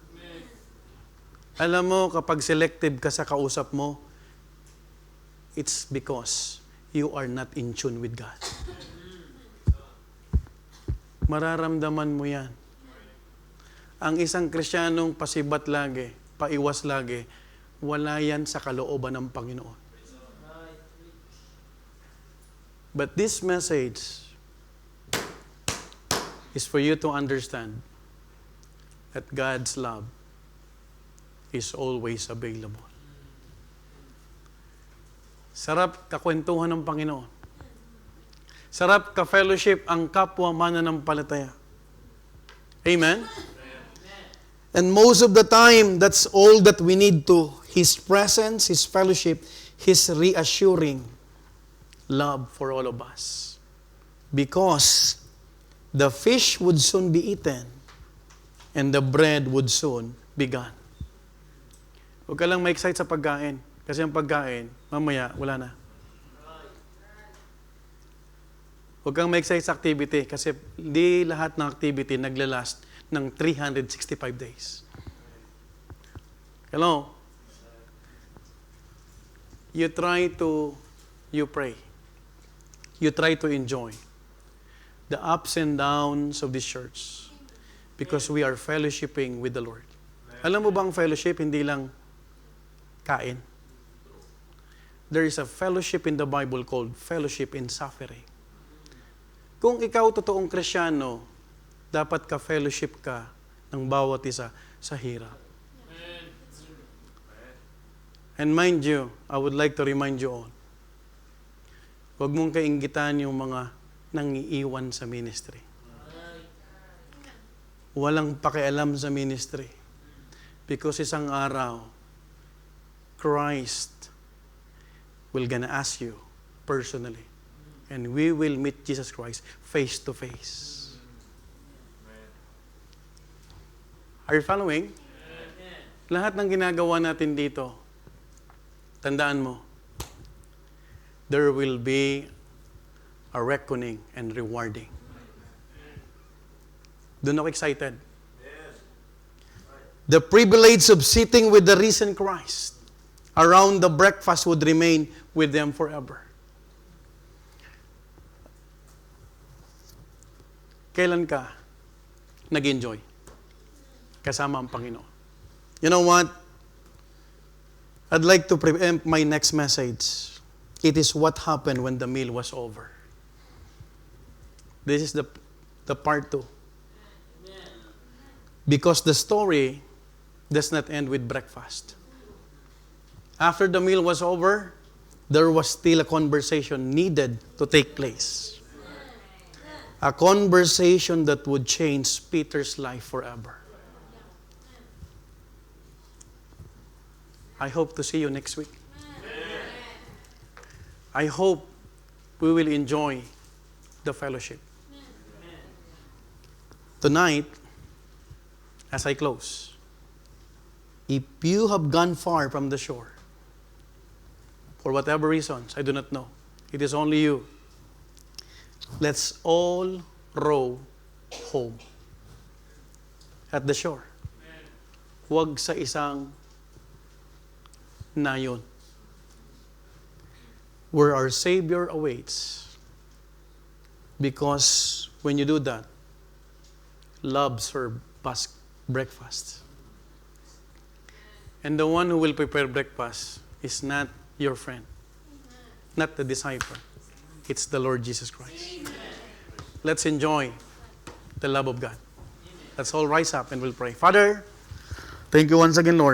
Alam mo, kapag selective ka sa kausap mo, it's because you are not in tune with God. Mararamdaman mo yan. Ang isang Kristiyanong pasibat lagi, paiwas lagi, wala yan sa kalooban ng Panginoon. But this message is for you to understand that God's love is always available. Sarap kakwentuhan ng Panginoon. Sarap ka-fellowship ang kapwa mananampalataya. Amen? And most of the time, that's all that we need to. His presence, His fellowship, His reassuring love for all of us. Because the fish would soon be eaten and the bread would soon be gone. Huwag ka lang ma-excite sa pagkain. Kasi ang pagkain, mamaya, wala na. Huwag kang ma-excite sa activity kasi hindi lahat ng activity naglalast ng 365 days. Hello? You pray. You try to enjoy the ups and downs of this church because we are fellowshipping with the Lord. Alam mo ba ang fellowship, hindi lang kain? There is a fellowship in the Bible called fellowship in suffering. Kung ikaw totoong Kristiyano, dapat ka-fellowship ka ng bawat isa sa hirap. And mind you, I would like to remind you all, huwag mong kainggitan yung mga nangiiwan sa ministry. Walang pakialam sa ministry. Because isang araw, Christ will gonna ask you personally. And we will meet Jesus Christ face to face. Are you following? Lahat ng ginagawa natin dito, tandaan mo, there will be a reckoning and rewarding. Doon ako excited. The privilege of sitting with the risen Christ around the breakfast would remain with them forever. kailan ka nag-enjoy kasama ang Panginoon? You know what? I'd like to preempt my next message. It is what happened when the meal was over. This is the part 2. Because the story does not end with breakfast. After the meal was over, there was still a conversation needed to take place. A conversation that would change Peter's life forever. I hope to see you next week. I hope we will enjoy the fellowship. Tonight, as I close, if you have gone far from the shore, for whatever reasons, I do not know, it is only you. Let's all row home at the shore. Huwag sa isang nayon, where our Savior awaits. Because when you do that, love serves breakfast. And the one who will prepare breakfast is not your friend, not the disciple. It's the Lord Jesus Christ. Let's enjoy the love of God. Let's all rise up and we'll pray. Father, thank you once again, Lord.